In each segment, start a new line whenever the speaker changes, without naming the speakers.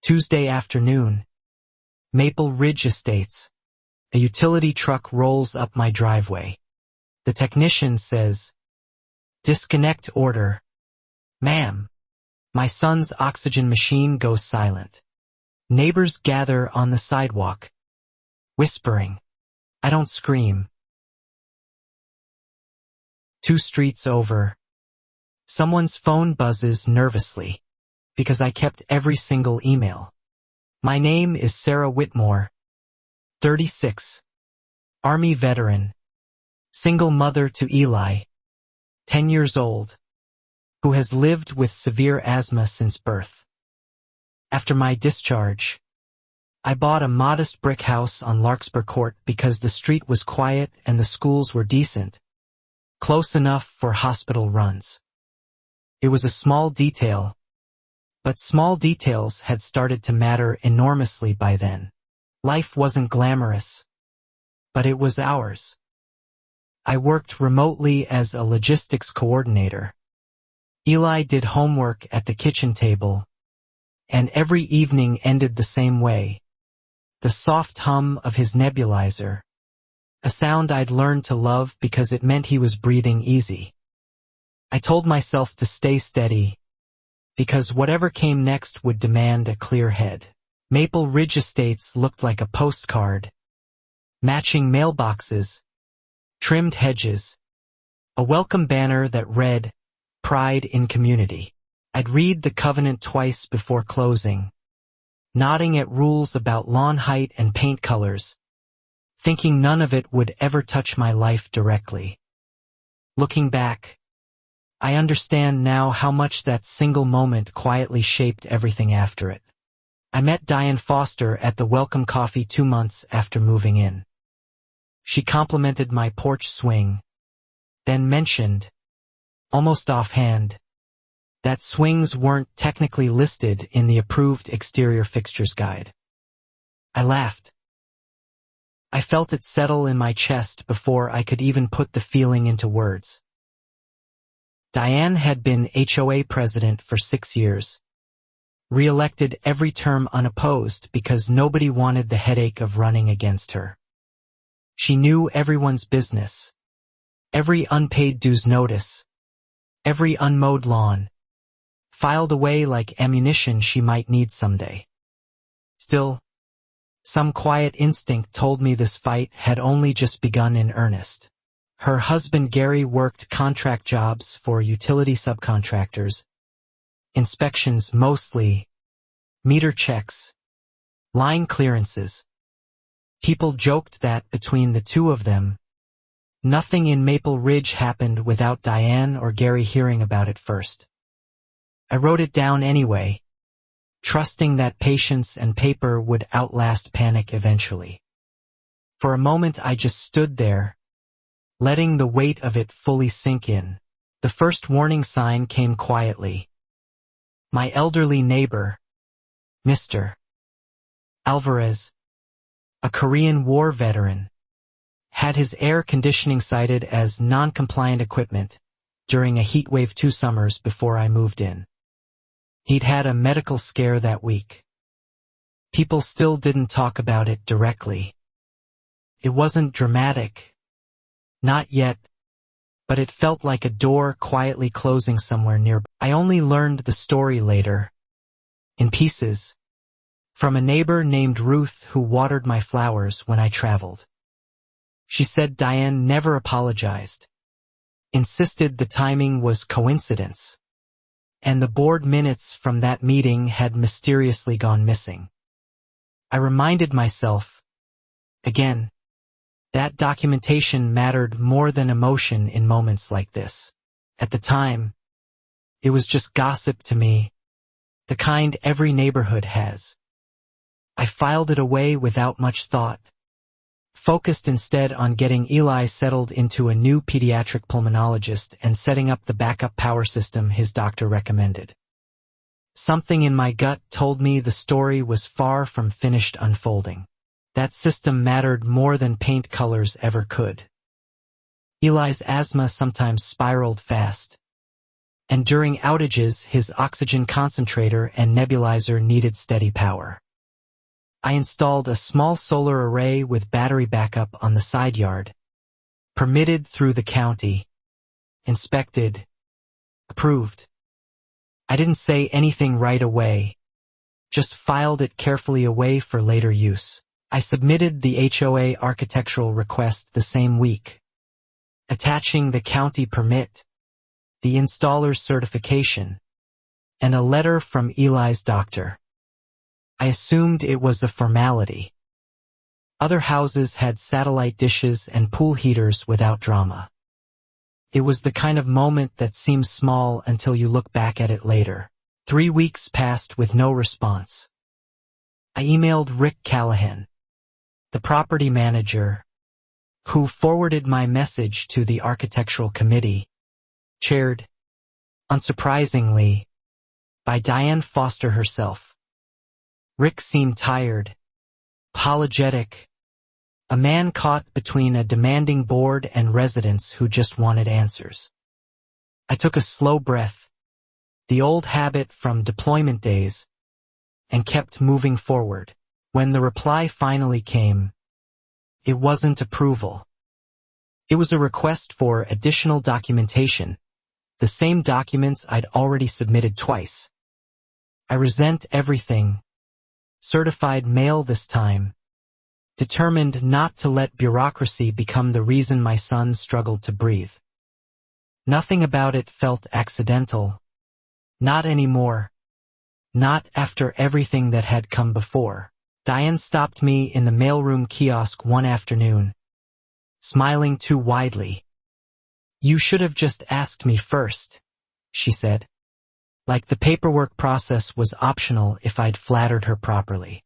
Tuesday afternoon, Maple Ridge Estates. A utility truck rolls up my driveway. The technician says, "Disconnect order." "Ma'am." My son's oxygen machine goes silent. Neighbors gather on the sidewalk, whispering. I don't scream. 2 streets over, someone's phone buzzes nervously, because I kept every single email. My name is Sarah Whitmore, 36, Army veteran, single mother to Eli, 10 years old, who has lived with severe asthma since birth. After my discharge, I bought a modest brick house on Larkspur Court because the street was quiet and the schools were decent, close enough for hospital runs. It was a small detail, but small details had started to matter enormously by then. Life wasn't glamorous, but it was ours. I worked remotely as a logistics coordinator. Eli did homework at the kitchen table, and every evening ended the same way. The soft hum of his nebulizer, a sound I'd learned to love because it meant he was breathing easy. I told myself to stay steady, because whatever came next would demand a clear head. Maple Ridge Estates looked like a postcard. Matching mailboxes, trimmed hedges, a welcome banner that read, "Pride in Community." I'd read the covenant twice before closing, nodding at rules about lawn height and paint colors, thinking none of it would ever touch my life directly. Looking back, I understand now how much that single moment quietly shaped everything after it. I met Diane Foster at the welcome coffee 2 months after moving in. She complimented my porch swing, then mentioned, almost offhand, that swings weren't technically listed in the approved exterior fixtures guide. I laughed. I felt it settle in my chest before I could even put the feeling into words. Diane had been HOA president for 6 years, re-elected every term unopposed because nobody wanted the headache of running against her. She knew everyone's business, every unpaid dues notice, every unmowed lawn, filed away like ammunition she might need someday. Still, some quiet instinct told me this fight had only just begun in earnest. Her husband Gary worked contract jobs for utility subcontractors, inspections mostly, meter checks, line clearances. People joked that between the two of them, nothing in Maple Ridge happened without Diane or Gary hearing about it first. I wrote it down anyway, trusting that patience and paper would outlast panic eventually. For a moment I just stood there, letting the weight of it fully sink in. The first warning sign came quietly. My elderly neighbor, Mr. Alvarez, a Korean War veteran, had his air conditioning cited as non-compliant equipment during a heatwave 2 summers before I moved in. He'd had a medical scare that week. People still didn't talk about it directly. It wasn't dramatic. Not yet, but it felt like a door quietly closing somewhere nearby. I only learned the story later, in pieces, from a neighbor named Ruth who watered my flowers when I traveled. She said Diane never apologized, insisted the timing was coincidence, and the board minutes from that meeting had mysteriously gone missing. I reminded myself, again, that documentation mattered more than emotion in moments like this. At the time, it was just gossip to me, the kind every neighborhood has. I filed it away without much thought, focused instead on getting Eli settled into a new pediatric pulmonologist and setting up the backup power system his doctor recommended. Something in my gut told me the story was far from finished unfolding. That system mattered more than paint colors ever could. Eli's asthma sometimes spiraled fast, and during outages his oxygen concentrator and nebulizer needed steady power. I installed a small solar array with battery backup on the side yard. Permitted through the county. Inspected. Approved. I didn't say anything right away. Just filed it carefully away for later use. I submitted the HOA architectural request the same week, attaching the county permit, the installer's certification, and a letter from Eli's doctor. I assumed it was a formality. Other houses had satellite dishes and pool heaters without drama. It was the kind of moment that seems small until you look back at it later. 3 weeks passed with no response. I emailed Rick Callahan, the property manager, who forwarded my message to the architectural committee, chaired, unsurprisingly, by Diane Foster herself. Rick seemed tired, apologetic, a man caught between a demanding board and residents who just wanted answers. I took a slow breath, the old habit from deployment days, and kept moving forward. When the reply finally came, it wasn't approval. It was a request for additional documentation, the same documents I'd already submitted twice. I resent everything. Certified mail this time. Determined not to let bureaucracy become the reason my son struggled to breathe. Nothing about it felt accidental. Not anymore. Not after everything that had come before. Diane stopped me in the mailroom kiosk one afternoon, smiling too widely. "You should have just asked me first," she said. Like the paperwork process was optional if I'd flattered her properly.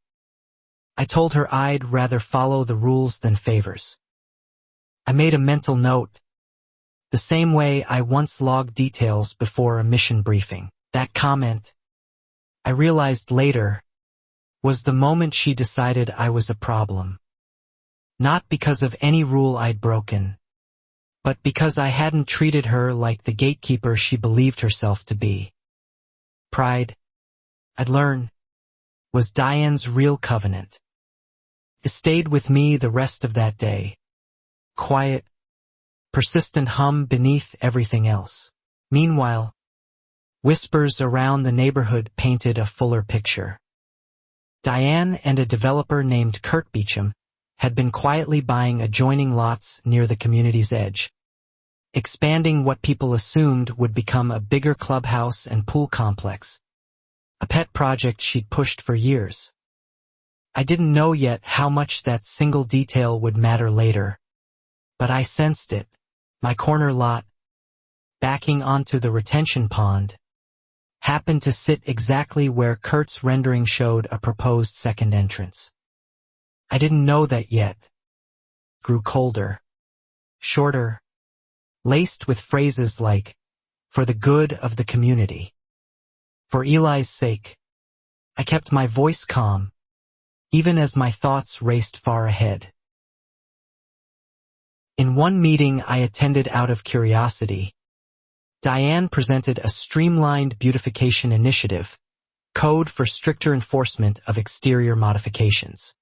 I told her I'd rather follow the rules than favors. I made a mental note, the same way I once logged details before a mission briefing. That comment, I realized later, was the moment she decided I was a problem. Not because of any rule I'd broken, but because I hadn't treated her like the gatekeeper she believed herself to be. Pride, I'd learn, was Diane's real covenant. It stayed with me the rest of that day. Quiet, persistent hum beneath everything else. Meanwhile, whispers around the neighborhood painted a fuller picture. Diane and a developer named Kurt Beecham had been quietly buying adjoining lots near the community's edge, expanding what people assumed would become a bigger clubhouse and pool complex, a pet project she'd pushed for years. I didn't know yet how much that single detail would matter later, but I sensed it. My corner lot, backing onto the retention pond, happened to sit exactly where Kurt's rendering showed a proposed second entrance. I didn't know that yet. Grew colder, shorter, laced with phrases like, "For the good of the community." For Eli's sake. I kept my voice calm, even as my thoughts raced far ahead. In one meeting I attended out of curiosity, Diane presented a streamlined beautification initiative, code for stricter enforcement of exterior modifications.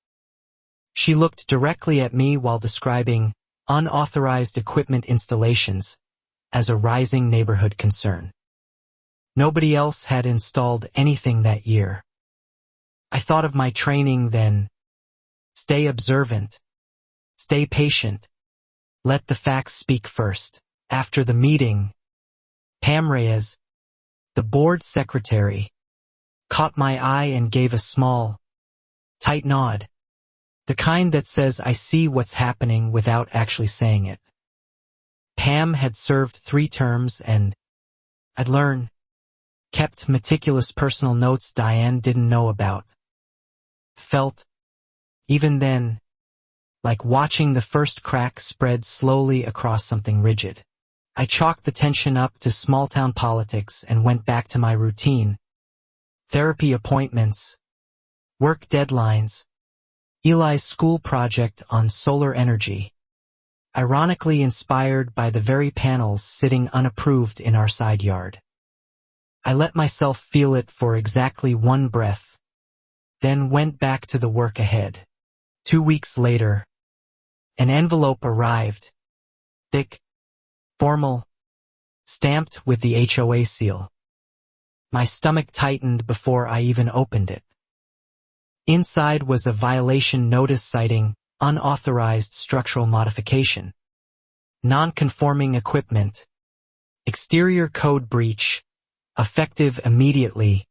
She looked directly at me while describing unauthorized equipment installations as a rising neighborhood concern. Nobody else had installed anything that year. I thought of my training then. Stay observant. Stay patient. Let the facts speak first. After the meeting, Pam Reyes, the board secretary, caught my eye and gave a small, tight nod. The kind that says I see what's happening without actually saying it. Pam had served 3 terms and, I'd learn, kept meticulous personal notes Diane didn't know about. Felt, even then, like watching the first crack spread slowly across something rigid. I chalked the tension up to small-town politics and went back to my routine. Therapy appointments, work deadlines, Eli's school project on solar energy, ironically inspired by the very panels sitting unapproved in our side yard. I let myself feel it for exactly one breath, then went back to the work ahead. 2 weeks later, an envelope arrived, thick, formal, stamped with the HOA seal. My stomach tightened before I even opened it. Inside was a violation notice citing unauthorized structural modification, non-conforming equipment, exterior code breach, effective immediately,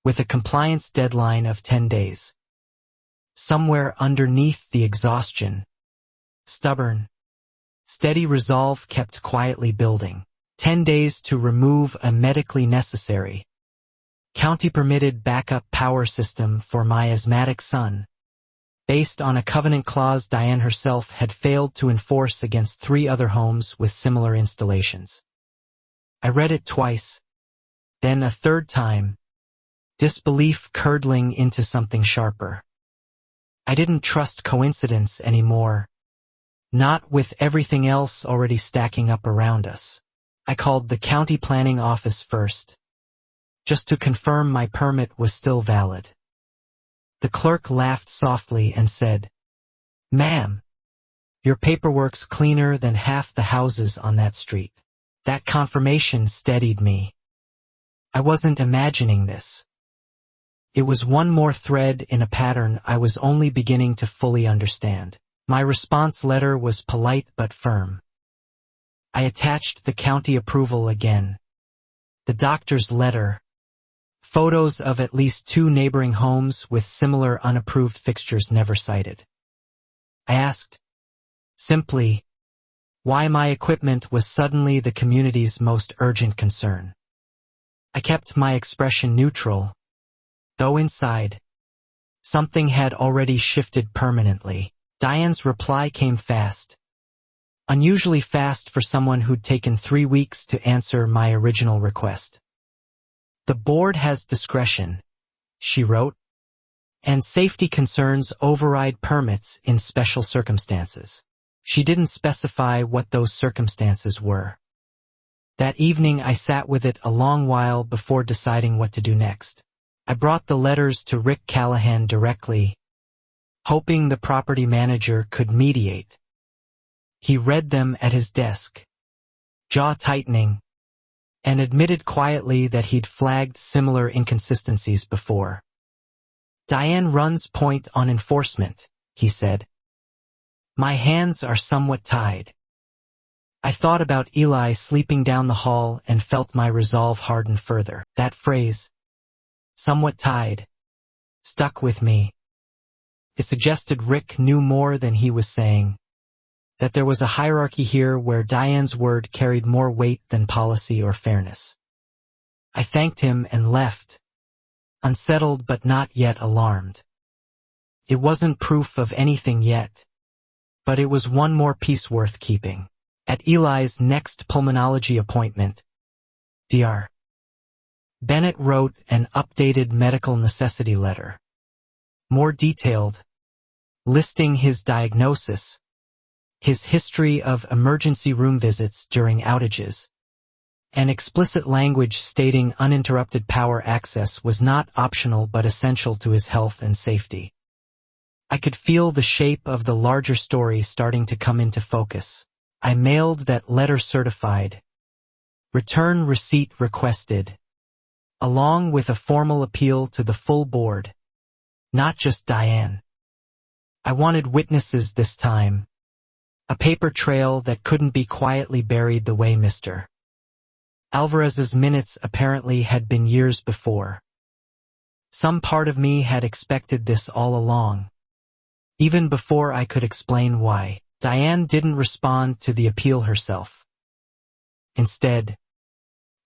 with a compliance deadline of 10 days. Somewhere underneath the exhaustion, stubborn, steady resolve kept quietly building. 10 days to remove a medically necessary, county-permitted backup power system for my asthmatic son, based on a covenant clause Diane herself had failed to enforce against 3 other homes with similar installations. I read it twice, then a third time, disbelief curdling into something sharper. I didn't trust coincidence anymore, not with everything else already stacking up around us. I called the county planning office first, just to confirm my permit was still valid. The clerk laughed softly and said, "Ma'am, your paperwork's cleaner than half the houses on that street." That confirmation steadied me. I wasn't imagining this. It was one more thread in a pattern I was only beginning to fully understand. My response letter was polite but firm. I attached the county approval again, the doctor's letter, photos of at least 2 neighboring homes with similar unapproved fixtures never cited. I asked, simply, why my equipment was suddenly the community's most urgent concern. I kept my expression neutral, though inside, something had already shifted permanently. Diane's reply came fast. Unusually fast for someone who'd taken 3 weeks to answer my original request. "The board has discretion," she wrote, "and safety concerns override permits in special circumstances." She didn't specify what those circumstances were. That evening I sat with it a long while before deciding what to do next. I brought the letters to Rick Callahan directly, hoping the property manager could mediate. He read them at his desk, jaw tightening, and admitted quietly that he'd flagged similar inconsistencies before. "Diane runs point on enforcement," he said. "My hands are somewhat tied." I thought about Eli sleeping down the hall and felt my resolve harden further. That phrase, "somewhat tied," stuck with me. It suggested Rick knew more than he was saying, that there was a hierarchy here where Diane's word carried more weight than policy or fairness. I thanked him and left, unsettled but not yet alarmed. It wasn't proof of anything yet, but it was one more piece worth keeping. At Eli's next pulmonology appointment, Dr. Bennett wrote an updated medical necessity letter, more detailed, listing his diagnosis, his history of emergency room visits during outages, and explicit language stating uninterrupted power access was not optional but essential to his health and safety. I could feel the shape of the larger story starting to come into focus. I mailed that letter certified, return receipt requested, along with a formal appeal to the full board, not just Diane. I wanted witnesses this time, a paper trail that couldn't be quietly buried the way Mr. Alvarez's minutes apparently had been years before. Some part of me had expected this all along, even before I could explain why. Diane didn't respond to the appeal herself. Instead,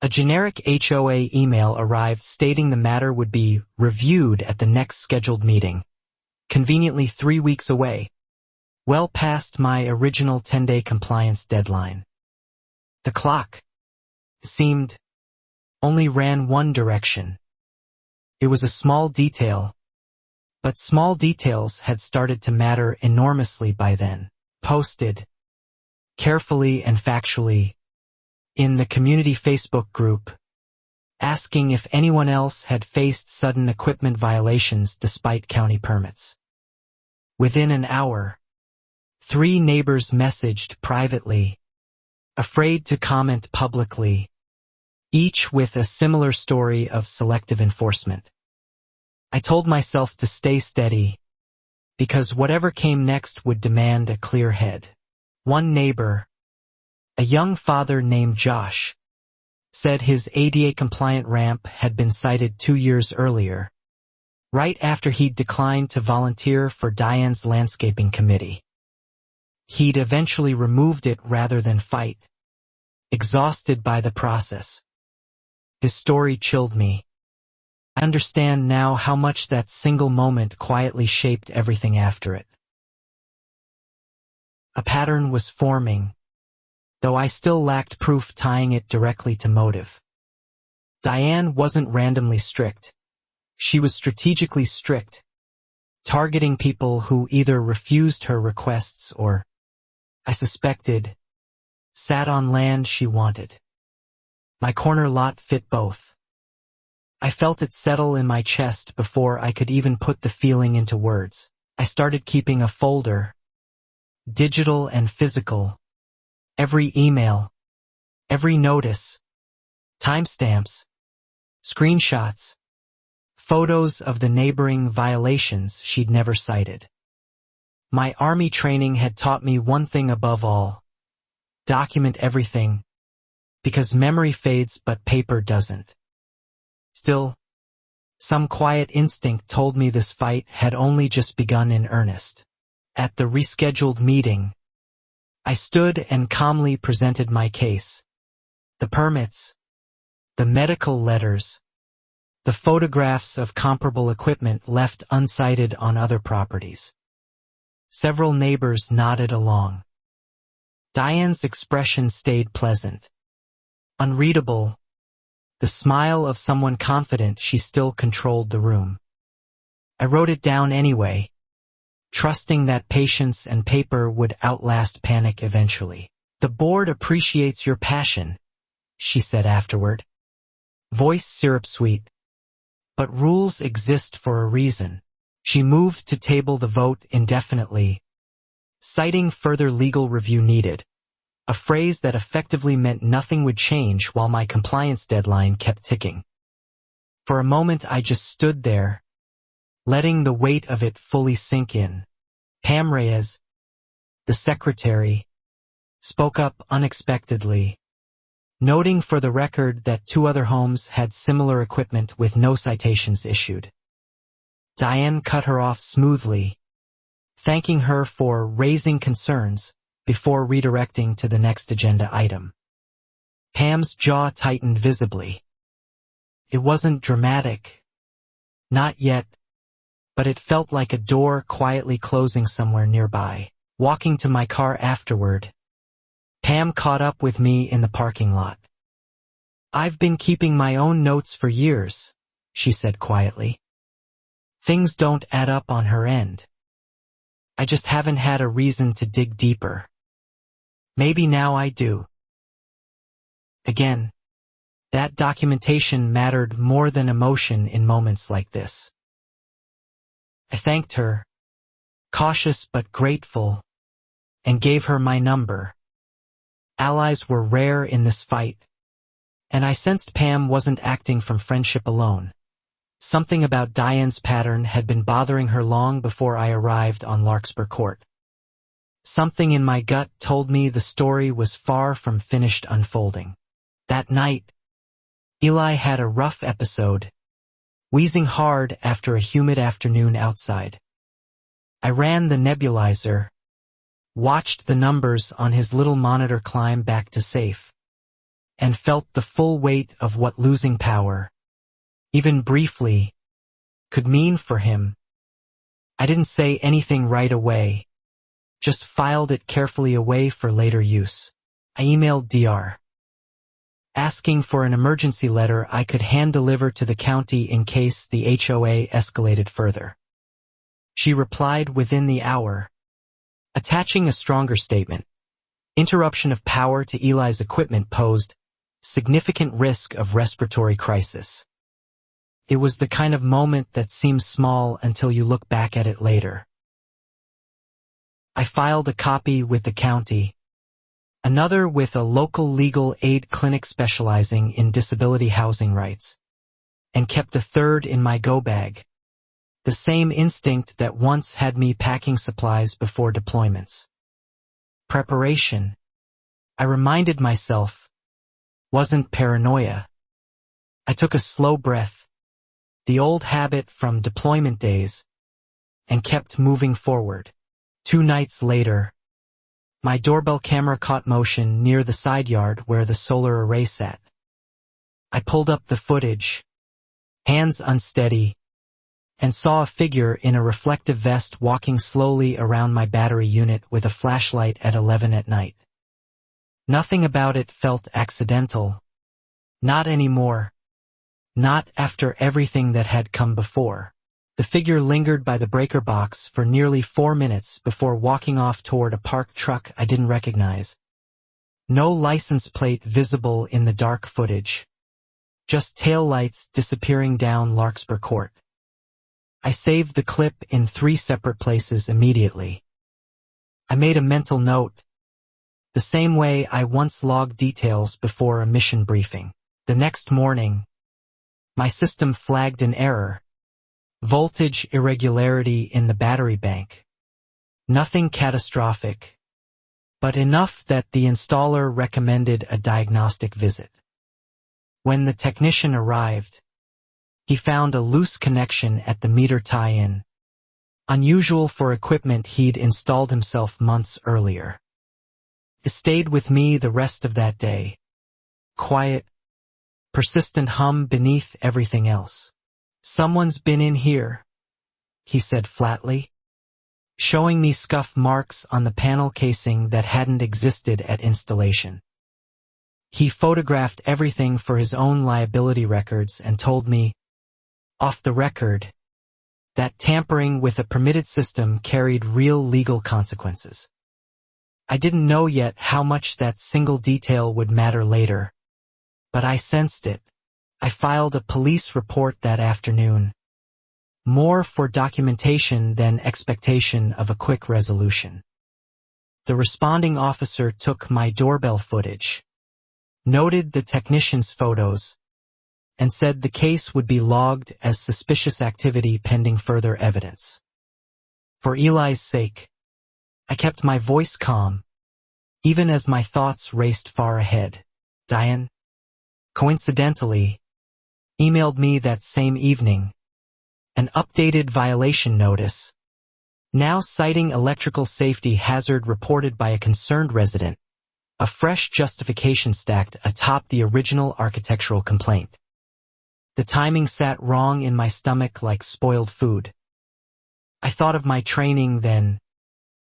a generic HOA email arrived stating the matter would be reviewed at the next scheduled meeting, conveniently 3 weeks away, well past my original 10-day compliance deadline. The clock, it seemed, only ran one direction. It was a small detail, but small details had started to matter enormously by then. Posted, carefully and factually, in the community Facebook group, asking if anyone else had faced sudden equipment violations despite county permits. Within an hour, 3 neighbors messaged privately, afraid to comment publicly, each with a similar story of selective enforcement. I told myself to stay steady, because whatever came next would demand a clear head. One neighbor, a young father named Josh, said his ADA-compliant ramp had been cited 2 years earlier, right after he'd declined to volunteer for Diane's landscaping committee. He'd eventually removed it rather than fight, exhausted by the process. His story chilled me. I understand now how much that single moment quietly shaped everything after it. A pattern was forming, though I still lacked proof tying it directly to motive. Diane wasn't randomly strict. She was strategically strict, targeting people who either refused her requests or, I suspected, sat on land she wanted. My corner lot fit both. I felt it settle in my chest before I could even put the feeling into words. I started keeping a folder, digital and physical, every email, every notice, timestamps, screenshots, photos of the neighboring violations she'd never cited. My army training had taught me one thing above all: document everything, because memory fades but paper doesn't. Still, some quiet instinct told me this fight had only just begun in earnest. At the rescheduled meeting, I stood and calmly presented my case. The permits, the medical letters, the photographs of comparable equipment left uncited on other properties. Several neighbors nodded along. Diane's expression stayed pleasant. Unreadable, the smile of someone confident she still controlled the room. I wrote it down anyway, trusting that patience and paper would outlast panic eventually. "The board appreciates your passion," she said afterward. Voice syrup sweet. "But rules exist for a reason." She moved to table the vote indefinitely, citing further legal review needed, a phrase that effectively meant nothing would change while my compliance deadline kept ticking. For a moment I just stood there, letting the weight of it fully sink in. Pam Reyes, the secretary, spoke up unexpectedly, noting for the record that 2 other homes had similar equipment with no citations issued. Diane cut her off smoothly, thanking her for raising concerns before redirecting to the next agenda item. Pam's jaw tightened visibly. It wasn't dramatic, not yet, but it felt like a door quietly closing somewhere nearby. Walking to my car afterward, Pam caught up with me in the parking lot. "I've been keeping my own notes for years," she said quietly. Things don't add up on her end. I just haven't had a reason to dig deeper. Maybe now I do. Again, that documentation mattered more than emotion in moments like this. I thanked her, cautious but grateful, and gave her my number. Allies were rare in this fight, and I sensed Pam wasn't acting from friendship alone. Something about Diane's pattern had been bothering her long before I arrived on Larkspur Court. Something in my gut told me the story was far from finished unfolding. That night, Eli had a rough episode, wheezing hard after a humid afternoon outside. I ran the nebulizer, watched the numbers on his little monitor climb back to safe, and felt the full weight of what losing power, even briefly, could mean for him. I didn't say anything right away, just filed it carefully away for later use. I emailed DR, asking for an emergency letter I could hand-deliver to the county in case the HOA escalated further. She replied within the hour, attaching a stronger statement. Interruption of power to Eli's equipment posed significant risk of respiratory crisis. It was the kind of moment that seems small until you look back at it later. I filed a copy with the county, another with a local legal aid clinic specializing in disability housing rights, and kept a third in my go bag, the same instinct that once had me packing supplies before deployments. Preparation, I reminded myself, wasn't paranoia. I took a slow breath, the old habit from deployment days, and kept moving forward. 2 nights later, my doorbell camera caught motion near the side yard where the solar array sat. I pulled up the footage, hands unsteady, and saw a figure in a reflective vest walking slowly around my battery unit with a flashlight at 11 at night. Nothing about it felt accidental. Not anymore. Not after everything that had come before. The figure lingered by the breaker box for nearly 4 minutes before walking off toward a parked truck I didn't recognize. No license plate visible in the dark footage. Just taillights disappearing down Larkspur Court. I saved the clip in 3 separate places immediately. I made a mental note, the same way I once logged details before a mission briefing. The next morning, my system flagged an error. Voltage irregularity in the battery bank. Nothing catastrophic, but enough that the installer recommended a diagnostic visit. When the technician arrived, he found a loose connection at the meter tie-in, unusual for equipment he'd installed himself months earlier. It stayed with me the rest of that day. Quiet, persistent hum beneath everything else. "Someone's been in here," he said flatly, showing me scuff marks on the panel casing that hadn't existed at installation. He photographed everything for his own liability records and told me, off the record, that tampering with a permitted system carried real legal consequences. I didn't know yet how much that single detail would matter later, but I sensed it. I filed a police report that afternoon, more for documentation than expectation of a quick resolution. The responding officer took my doorbell footage, noted the technician's photos, and said the case would be logged as suspicious activity pending further evidence. For Eli's sake, I kept my voice calm, even as my thoughts raced far ahead. Diane, coincidentally, emailed me that same evening, an updated violation notice, now citing electrical safety hazard reported by a concerned resident, a fresh justification stacked atop the original architectural complaint. The timing sat wrong in my stomach like spoiled food. I thought of my training then.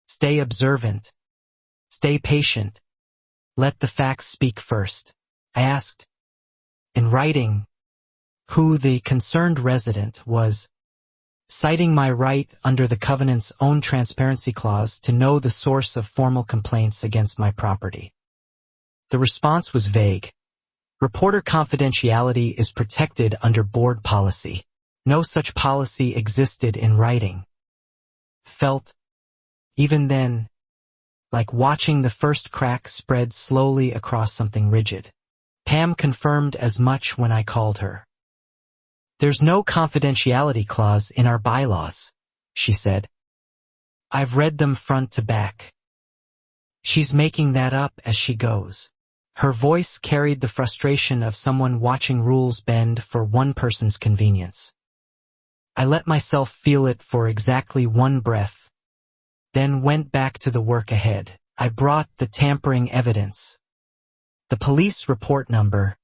Stay observant. Stay patient. Let the facts speak first. I asked, in writing, who the concerned resident was, citing my right under the covenant's own transparency clause to know the source of formal complaints against my property. The response was vague. Reporter confidentiality is protected under board policy. No such policy existed in writing. Felt, even then, like watching the first crack spread slowly across something rigid. Pam confirmed as much when I called her. "There's no confidentiality clause in our bylaws," she said. "I've read them front to back. She's making that up as she goes." Her voice carried the frustration of someone watching rules bend for one person's convenience. I let myself feel it for exactly 1 breath, then went back to the work ahead. I brought the tampering evidence, the police report number,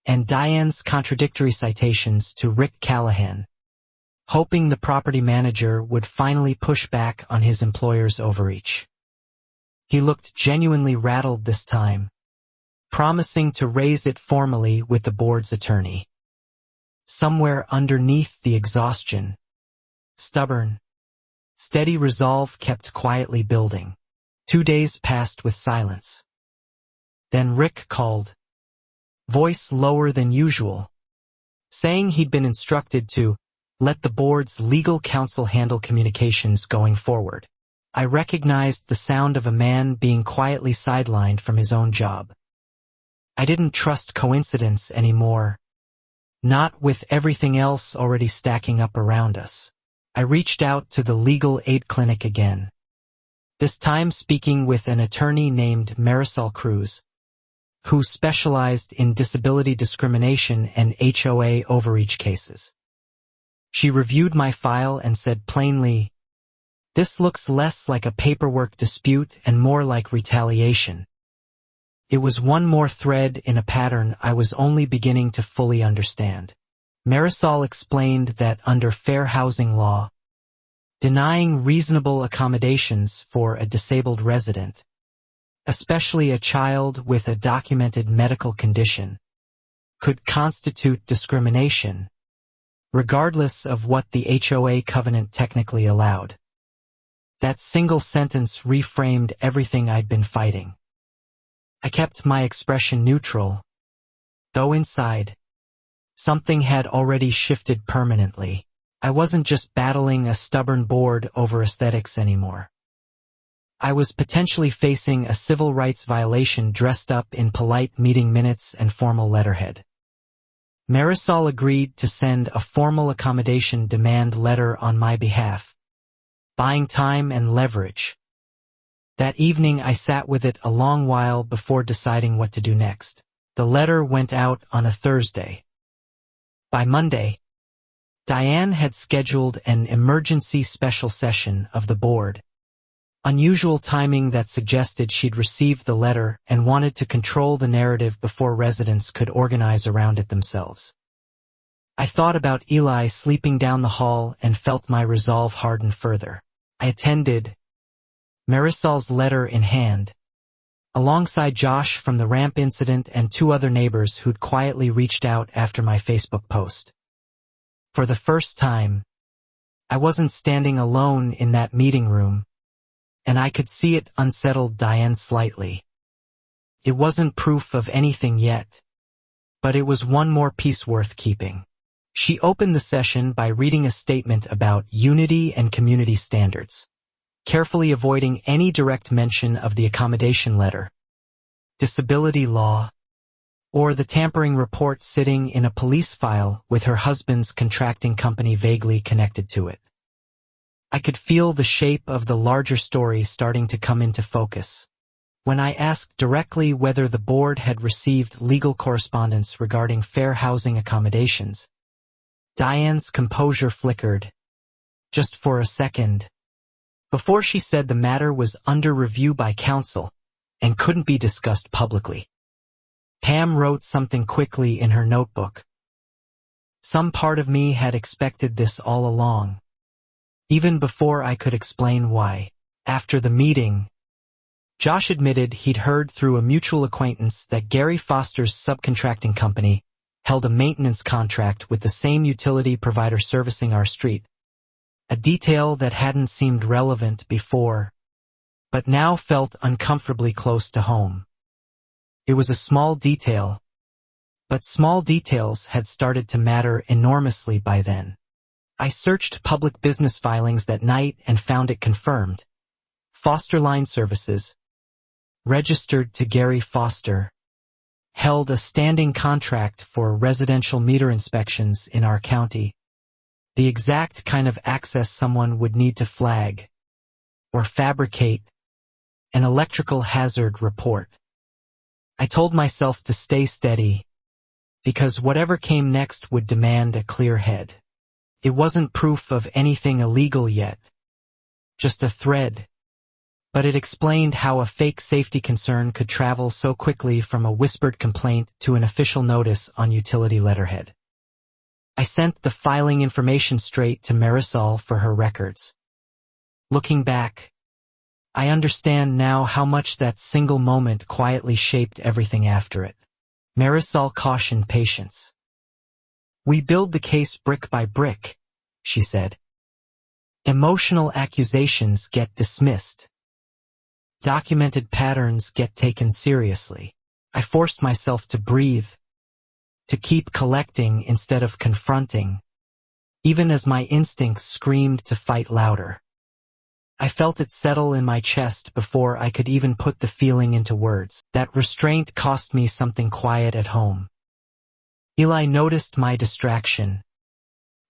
and Diane's contradictory citations to Rick Callahan, hoping the property manager would finally push back on his employer's overreach. He looked genuinely rattled this time, promising to raise it formally with the board's attorney. Somewhere underneath the exhaustion, stubborn, steady resolve kept quietly building. 2 days passed with silence. Then Rick called. voice lower than usual, saying he'd been instructed to let the board's legal counsel handle communications going forward. I recognized the sound of a man being quietly sidelined from his own job. I didn't trust coincidence anymore, not with everything else already stacking up around us. I reached out to the legal aid clinic again, this time speaking with an attorney named Marisol Cruz, who specialized in disability discrimination and HOA overreach cases. She reviewed my file and said plainly, "This looks less like a paperwork dispute and more like retaliation." It was one more thread in a pattern I was only beginning to fully understand. Marisol explained that under fair housing law, denying reasonable accommodations for a disabled resident, especially a child with a documented medical condition, could constitute discrimination, regardless of what the HOA covenant technically allowed. That single sentence reframed everything I'd been fighting. I kept my expression neutral, though inside, something had already shifted permanently. I wasn't just battling a stubborn board over aesthetics anymore. I was potentially facing a civil rights violation dressed up in polite meeting minutes and formal letterhead. Marisol agreed to send a formal accommodation demand letter on my behalf, buying time and leverage. That evening I sat with it a long while before deciding what to do next. The letter went out on a Thursday. By Monday, Diane had scheduled an emergency special session of the board. Unusual timing that suggested she'd received the letter and wanted to control the narrative before residents could organize around it themselves. I thought about Eli sleeping down the hall and felt my resolve harden further. I attended, Marisol's letter in hand, alongside Josh from the ramp incident and two other neighbors who'd quietly reached out after my Facebook post. For the first time, I wasn't standing alone in that meeting room, and I could see it unsettled Diane slightly. It wasn't proof of anything yet, but it was one more piece worth keeping. She opened the session by reading a statement about unity and community standards, carefully avoiding any direct mention of the accommodation letter, disability law, or the tampering report sitting in a police file with her husband's contracting company vaguely connected to it. I could feel the shape of the larger story starting to come into focus. When I asked directly whether the board had received legal correspondence regarding fair housing accommodations, Diane's composure flickered, just for a second, before she said the matter was under review by counsel and couldn't be discussed publicly. Pam wrote something quickly in her notebook. Some part of me had expected this all along, even before I could explain why. After the meeting, Josh admitted he'd heard through a mutual acquaintance that Gary Foster's subcontracting company held a maintenance contract with the same utility provider servicing our street, a detail that hadn't seemed relevant before, but now felt uncomfortably close to home. It was a small detail, but small details had started to matter enormously by then. I searched public business filings that night and found it confirmed. Foster Line Services, registered to Gary Foster, held a standing contract for residential meter inspections in our county, the exact kind of access someone would need to flag or fabricate an electrical hazard report. I told myself to stay steady, because whatever came next would demand a clear head. It wasn't proof of anything illegal yet, just a thread, but it explained how a fake safety concern could travel so quickly from a whispered complaint to an official notice on utility letterhead. I sent the filing information straight to Marisol for her records. Looking back, I understand now how much that single moment quietly shaped everything after it. Marisol cautioned patience. "We build the case brick by brick," she said. "Emotional accusations get dismissed. Documented patterns get taken seriously." I forced myself to breathe, to keep collecting instead of confronting, even as my instincts screamed to fight louder. I felt it settle in my chest before I could even put the feeling into words. That restraint cost me something quiet at home. Eli noticed my distraction.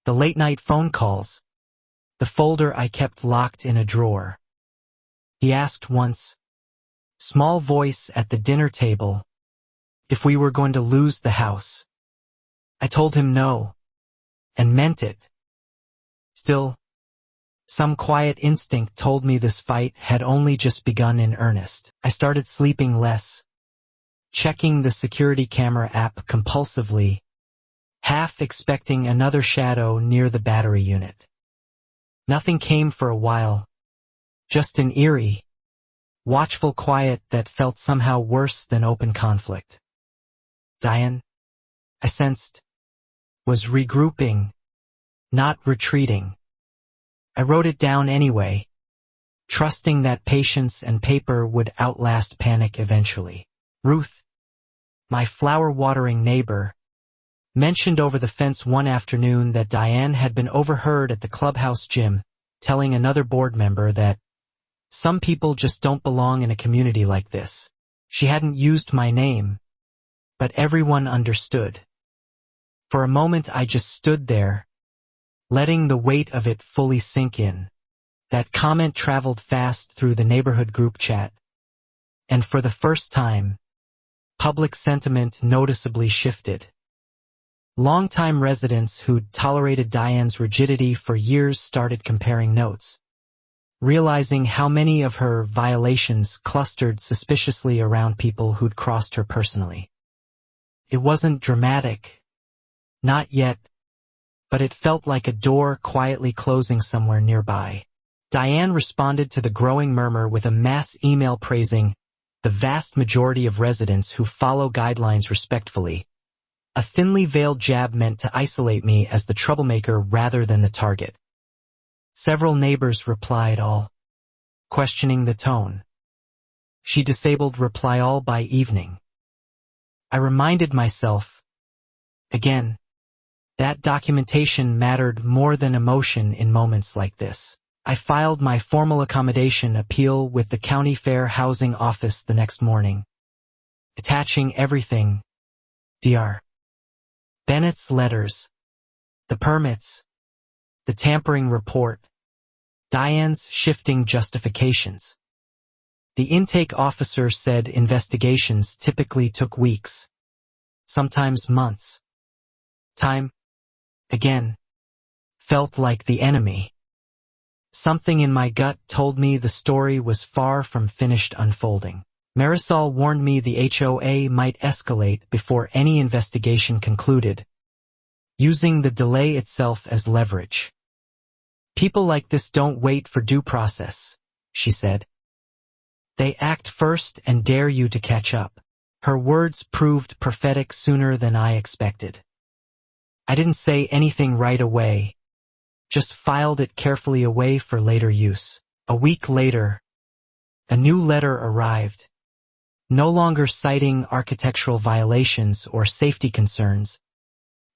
The late-night phone calls. The folder I kept locked in a drawer. He asked once, small voice at the dinner table, if we were going to lose the house. I told him no, and meant it. Still, some quiet instinct told me this fight had only just begun in earnest. I started sleeping less, checking the security camera app compulsively, half expecting another shadow near the battery unit. Nothing came for a while, just an eerie, watchful quiet that felt somehow worse than open conflict. Diane, I sensed, was regrouping, not retreating. I wrote it down anyway, trusting that patience and paper would outlast panic eventually. Ruth, my flower-watering neighbor, mentioned over the fence one afternoon that Diane had been overheard at the clubhouse gym telling another board member that some people just don't belong in a community like this. She hadn't used my name, but everyone understood. For a moment I just stood there, letting the weight of it fully sink in. That comment traveled fast through the neighborhood group chat, and for the first time, public sentiment noticeably shifted. Longtime residents who'd tolerated Diane's rigidity for years started comparing notes, realizing how many of her violations clustered suspiciously around people who'd crossed her personally. It wasn't dramatic, not yet, but it felt like a door quietly closing somewhere nearby. Diane responded to the growing murmur with a mass email praising the vast majority of residents who follow guidelines respectfully, a thinly veiled jab meant to isolate me as the troublemaker rather than the target. Several neighbors replied all, questioning the tone. She disabled reply all by evening. I reminded myself, again, that documentation mattered more than emotion in moments like this. I filed my formal accommodation appeal with the County Fair Housing Office the next morning, attaching everything, Dr. Bennett's letters, the permits, the tampering report, Diane's shifting justifications. The intake officer said investigations typically took weeks, sometimes months. Time, again, felt like the enemy. Something in my gut told me the story was far from finished unfolding. Marisol warned me the HOA might escalate before any investigation concluded, using the delay itself as leverage. People like this don't wait for due process, she said. They act first and dare you to catch up. Her words proved prophetic sooner than I expected. I didn't say anything right away, just filed it carefully away for later use. A week later, a new letter arrived, no longer citing architectural violations or safety concerns,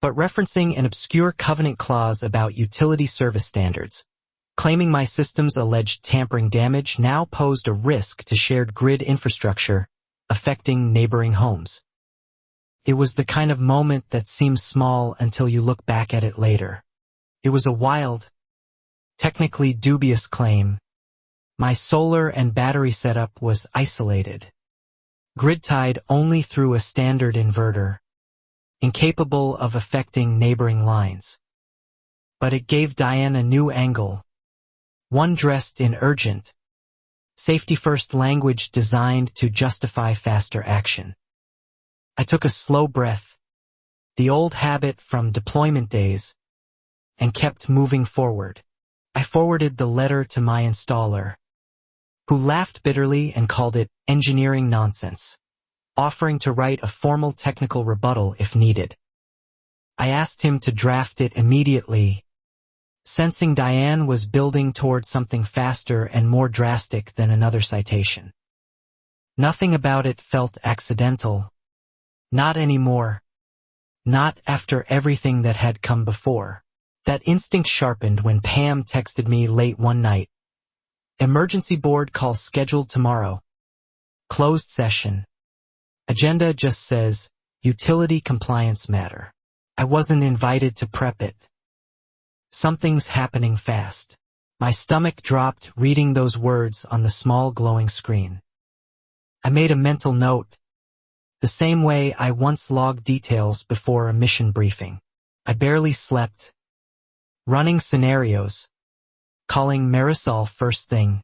but referencing an obscure covenant clause about utility service standards, claiming my system's alleged tampering damage now posed a risk to shared grid infrastructure affecting neighboring homes. It was the kind of moment that seems small until you look back at it later. It was a wild, technically dubious claim. My solar and battery setup was isolated, grid-tied only through a standard inverter, incapable of affecting neighboring lines. But it gave Diane a new angle, one dressed in urgent, safety-first language designed to justify faster action. I took a slow breath, the old habit from deployment days, and kept moving forward. I forwarded the letter to my installer, who laughed bitterly and called it engineering nonsense, offering to write a formal technical rebuttal if needed. I asked him to draft it immediately, sensing Diane was building toward something faster and more drastic than another citation. Nothing about it felt accidental. Not anymore. Not after everything that had come before. That instinct sharpened when Pam texted me late one night. Emergency board call scheduled tomorrow. Closed session. Agenda just says, utility compliance matter. I wasn't invited to prep it. Something's happening fast. My stomach dropped reading those words on the small glowing screen. I made a mental note. The same way I once logged details before a mission briefing. I barely slept. Running scenarios. Calling Marisol first thing.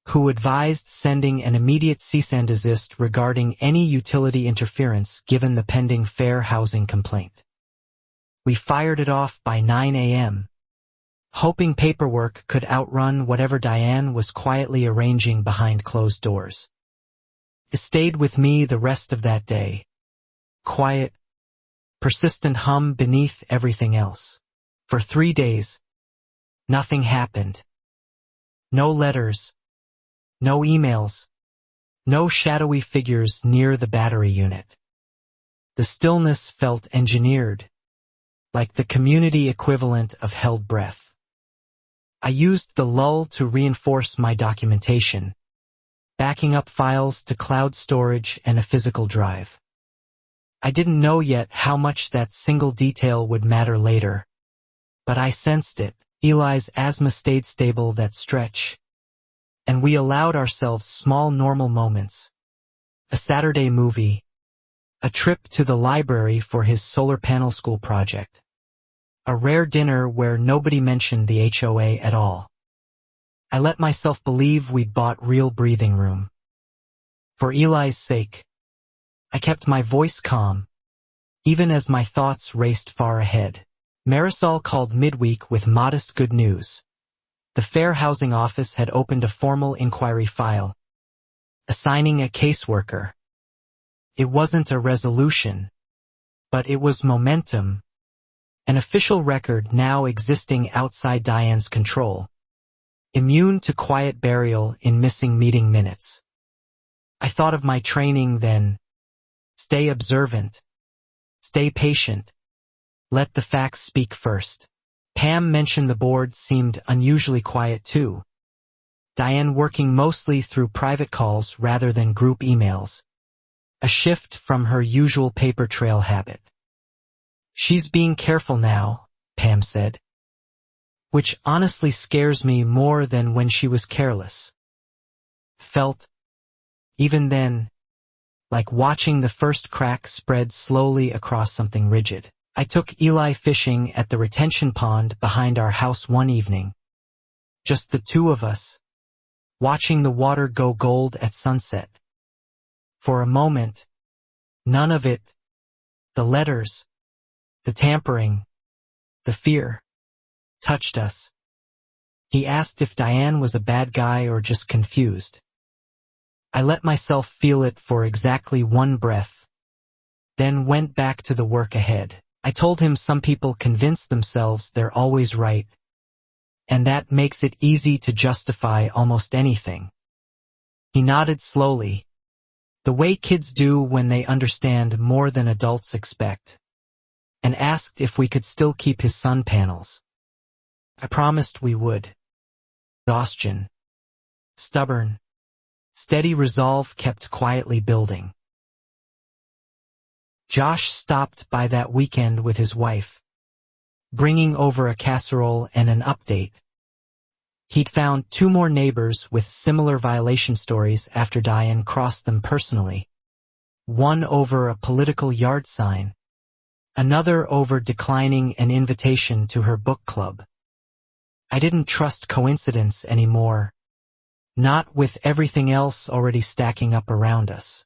Who advised sending an immediate cease and desist regarding any utility interference given the pending fair housing complaint. We fired it off by 9 a.m. hoping paperwork could outrun whatever Diane was quietly arranging behind closed doors. It stayed with me the rest of that day. Quiet, persistent hum beneath everything else. For 3 days, nothing happened. No letters, no emails, no shadowy figures near the battery unit. The stillness felt engineered, like the community equivalent of held breath. I used the lull to reinforce my documentation, backing up files to cloud storage and a physical drive. I didn't know yet how much that single detail would matter later, but I sensed it. Eli's asthma stayed stable that stretch, and we allowed ourselves small normal moments. A Saturday movie, a trip to the library for his solar panel school project, a rare dinner where nobody mentioned the HOA at all. I let myself believe we'd bought real breathing room. For Eli's sake, I kept my voice calm, even as my thoughts raced far ahead. Marisol called midweek with modest good news. The Fair Housing Office had opened a formal inquiry file, assigning a caseworker. It wasn't a resolution, but it was momentum, an official record now existing outside Diane's control. Immune to quiet burial in missing meeting minutes. I thought of my training then. Stay observant. Stay patient. Let the facts speak first. Pam mentioned the board seemed unusually quiet too. Diane working mostly through private calls rather than group emails. A shift from her usual paper trail habit. She's being careful now, Pam said. Which honestly scares me more than when she was careless. Felt, even then, like watching the first crack spread slowly across something rigid. I took Eli fishing at the retention pond behind our house one evening. Just the two of us, watching the water go gold at sunset. For a moment, none of it, the letters, the tampering, the fear, touched us. He asked if Diane was a bad guy or just confused. I let myself feel it for exactly one breath, then went back to the work ahead. I told him some people convince themselves they're always right, and that makes it easy to justify almost anything. He nodded slowly, the way kids do when they understand more than adults expect, and asked if we could still keep his sun panels. I promised we would. Exhaustion. Stubborn. Steady resolve kept quietly building. Josh stopped by that weekend with his wife, bringing over a casserole and an update. He'd found 2 more neighbors with similar violation stories after Diane crossed them personally. One over a political yard sign, another over declining an invitation to her book club. I didn't trust coincidence anymore, not with everything else already stacking up around us.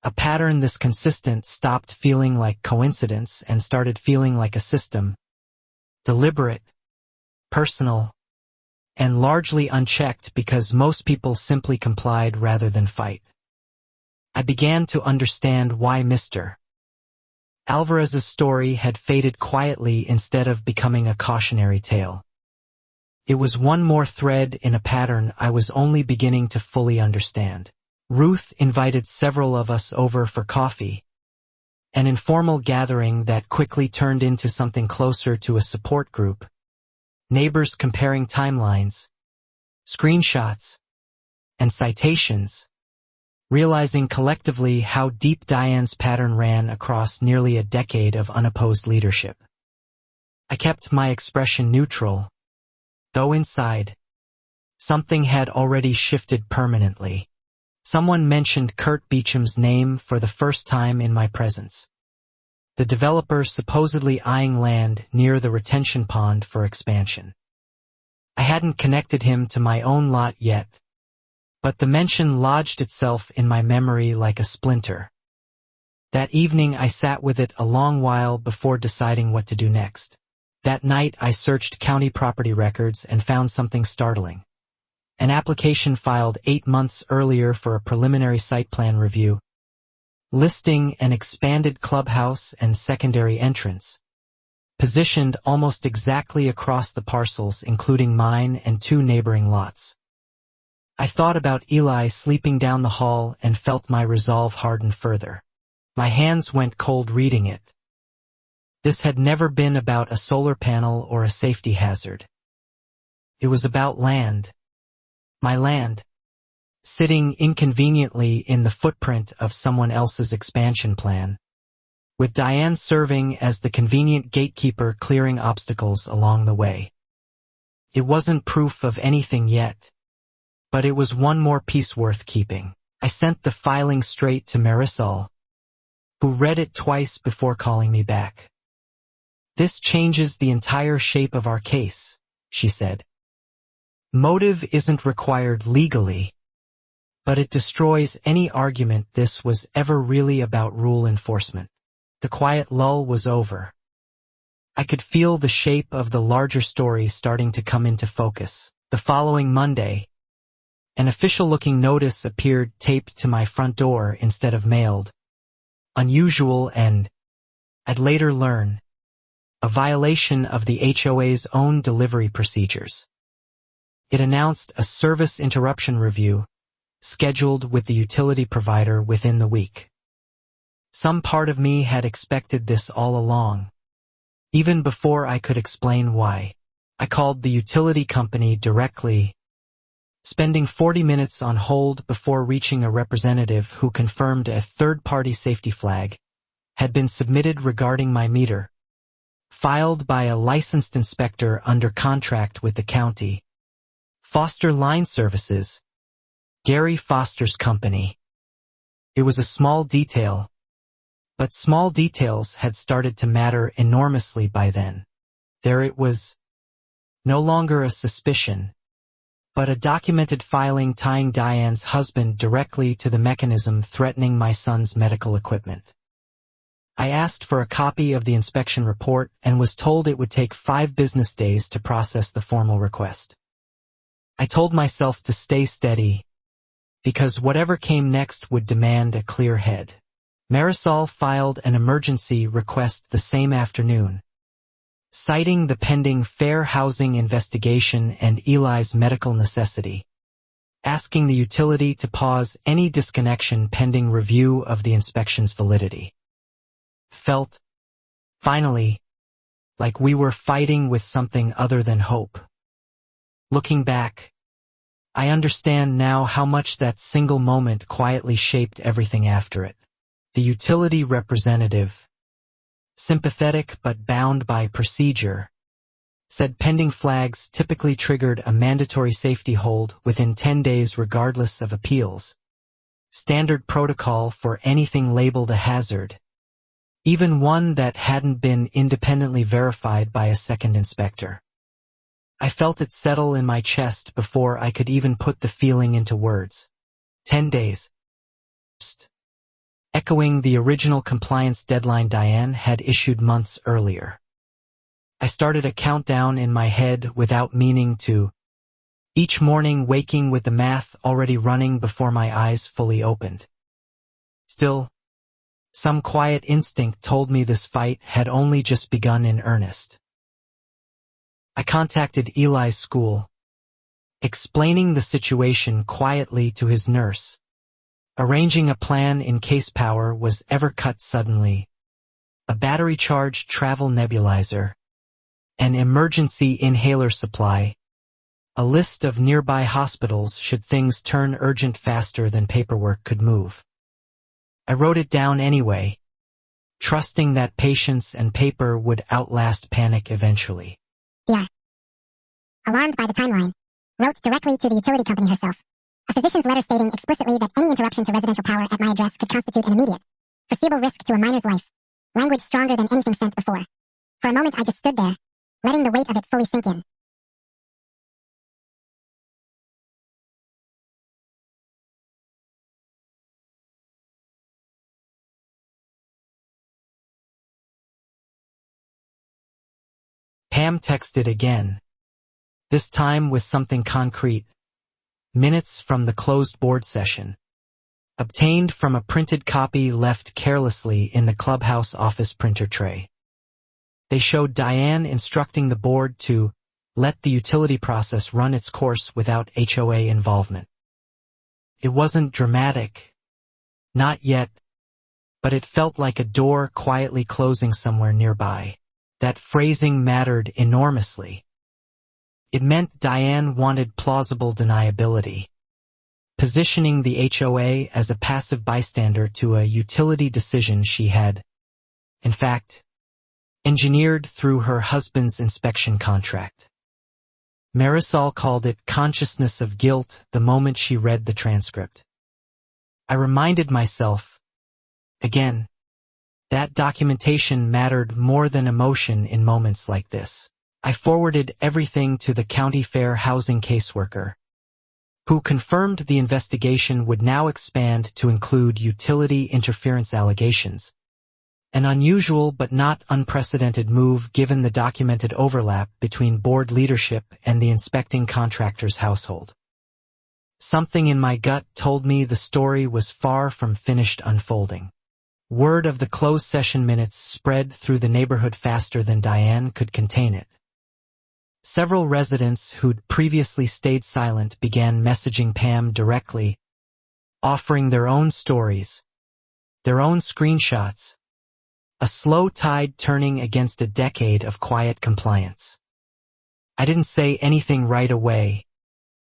A pattern this consistent stopped feeling like coincidence and started feeling like a system. Deliberate, personal, and largely unchecked because most people simply complied rather than fight. I began to understand why Mr. Alvarez's story had faded quietly instead of becoming a cautionary tale. It was one more thread in a pattern I was only beginning to fully understand. Ruth invited several of us over for coffee, An informal gathering that quickly turned into something closer to a support group. Neighbors comparing timelines, screenshots, and citations, realizing collectively how deep Diane's pattern ran across nearly a decade of unopposed leadership. I kept my expression neutral, though inside, something had already shifted permanently. Someone mentioned Kurt Beecham's name for the first time in my presence. The developer supposedly eyeing land near the retention pond for expansion. I hadn't connected him to my own lot yet, but the mention lodged itself in my memory like a splinter. That evening I sat with it a long while before deciding what to do next. That night I searched county property records and found something startling. An application filed 8 months earlier for a preliminary site plan review, listing an expanded clubhouse and secondary entrance, positioned almost exactly across the parcels including mine and 2 neighboring lots. I thought about Eli sleeping down the hall and felt my resolve harden further. My hands went cold reading it. This had never been about a solar panel or a safety hazard. It was about land. My land, sitting inconveniently in the footprint of someone else's expansion plan, with Diane serving as the convenient gatekeeper clearing obstacles along the way. It wasn't proof of anything yet, but it was one more piece worth keeping. I sent the filing straight to Marisol, who read it twice before calling me back. "This changes the entire shape of our case," she said. "Motive isn't required legally, but it destroys any argument this was ever really about rule enforcement." The quiet lull was over. I could feel the shape of the larger story starting to come into focus. The following Monday, an official-looking notice appeared taped to my front door instead of mailed. Unusual and, I'd later learn, a violation of the HOA's own delivery procedures. It announced a service interruption review, scheduled with the utility provider within the week. Some part of me had expected this all along, even before I could explain why. I called the utility company directly, spending 40 minutes on hold before reaching a representative who confirmed a third-party safety flag had been submitted regarding my meter, filed by a licensed inspector under contract with the county. Foster Line Services, Gary Foster's company. It was a small detail, but small details had started to matter enormously by then. There it was, no longer a suspicion, but a documented filing tying Diane's husband directly to the mechanism threatening my son's medical equipment. I asked for a copy of the inspection report and was told it would take 5 business days to process the formal request. I told myself to stay steady, because whatever came next would demand a clear head. Marisol filed an emergency request the same afternoon, citing the pending fair housing investigation and Eli's medical necessity, asking the utility to pause any disconnection pending review of the inspection's validity. Felt, finally, like we were fighting with something other than hope. Looking back, I understand now how much that single moment quietly shaped everything after it. The utility representative, sympathetic but bound by procedure, said pending flags typically triggered a mandatory safety hold within 10 days regardless of appeals. Standard protocol for anything labeled a hazard, even one that hadn't been independently verified by a second inspector. I felt it settle in my chest before I could even put the feeling into words. 10 days. Echoing the original compliance deadline Diane had issued months earlier. I started a countdown in my head without meaning to, each morning waking with the math already running before my eyes fully opened. Still, some quiet instinct told me this fight had only just begun in earnest. I contacted Eli's school, explaining the situation quietly to his nurse, arranging a plan in case power was ever cut suddenly, a battery-charged travel nebulizer, an emergency inhaler supply, a list of nearby hospitals should things turn urgent faster than paperwork could move. I wrote it down anyway, trusting that patience and paper would outlast panic eventually.
DR. Alarmed by the timeline, wrote directly to the utility company herself. A physician's letter stating explicitly that any interruption to residential power at my address could constitute an immediate, foreseeable risk to a minor's life. Language stronger than anything sent before. For a moment I just stood there, letting the weight of it fully sink in.
Pam texted again, this time with something concrete. Minutes from the closed board session, obtained from a printed copy left carelessly in the clubhouse office printer tray. They showed Diane instructing the board to let the utility process run its course without HOA involvement. It wasn't dramatic, not yet, but it felt like a door quietly closing somewhere nearby. That phrasing mattered enormously. It meant Diane wanted plausible deniability, positioning the HOA as a passive bystander to a utility decision she had, in fact, engineered through her husband's inspection contract. Marisol called it consciousness of guilt the moment she read the transcript. I reminded myself, again, that documentation mattered more than emotion in moments like this. I forwarded everything to the county fair housing caseworker, who confirmed the investigation would now expand to include utility interference allegations, an unusual but not unprecedented move given the documented overlap between board leadership and the inspecting contractor's household. Something in my gut told me the story was far from finished unfolding. Word of the closed session minutes spread through the neighborhood faster than Diane could contain it. Several residents who'd previously stayed silent began messaging Pam directly, offering their own stories, their own screenshots, a slow tide turning against a decade of quiet compliance. I didn't say anything right away,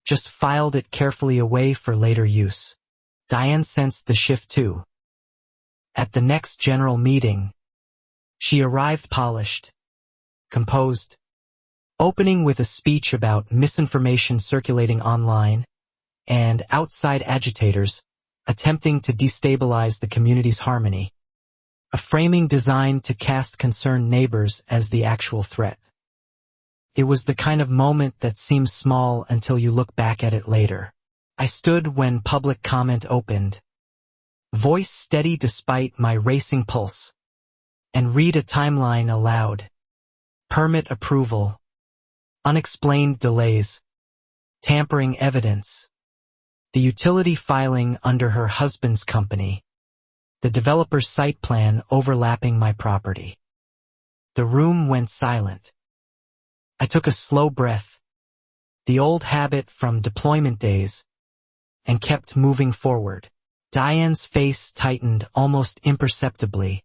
just filed it carefully away for later use. Diane sensed the shift too. At the next general meeting, she arrived polished, composed, opening with a speech about misinformation circulating online and outside agitators attempting to destabilize the community's harmony, a framing designed to cast concerned neighbors as the actual threat. It was the kind of moment that seems small until you look back at it later. I stood when public comment opened, voice steady despite my racing pulse, and read a timeline aloud. Permit approval, unexplained delays, tampering evidence, the utility filing under her husband's company, the developer's site plan overlapping my property. The room went silent. I took a slow breath, the old habit from deployment days, and kept moving forward. Diane's face tightened almost imperceptibly,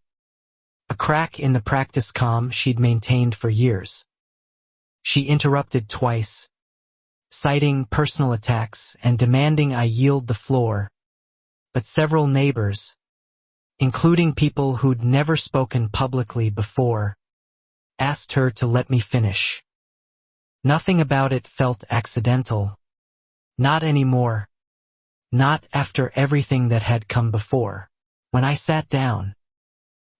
a crack in the practice calm she'd maintained for years. She interrupted twice, citing personal attacks and demanding I yield the floor, but several neighbors, including people who'd never spoken publicly before, asked her to let me finish. Nothing about it felt accidental. Not anymore. Not after everything that had come before. When I sat down,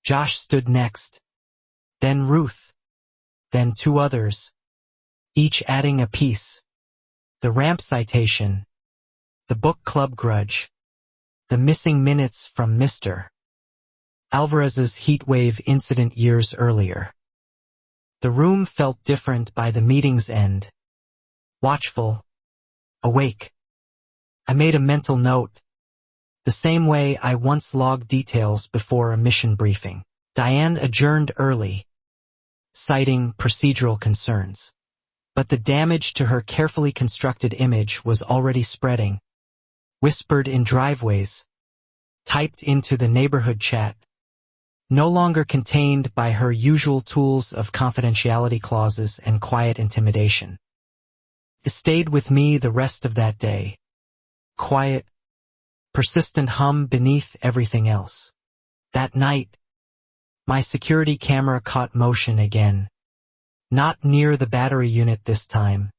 Josh stood next, then Ruth, then two others, each adding a piece. The ramp citation, the book club grudge, the missing minutes from Mr. Alvarez's heatwave incident years earlier. The room felt different by the meeting's end. Watchful, awake. I made a mental note, the same way I once logged details before a mission briefing. Diane adjourned early, citing procedural concerns. But the damage to her carefully constructed image was already spreading. Whispered in driveways, typed into the neighborhood chat, no longer contained by her usual tools of confidentiality clauses and quiet intimidation. It stayed with me the rest of that day. Quiet, persistent hum beneath everything else. That night, my security camera caught motion again. Not near the battery unit this time,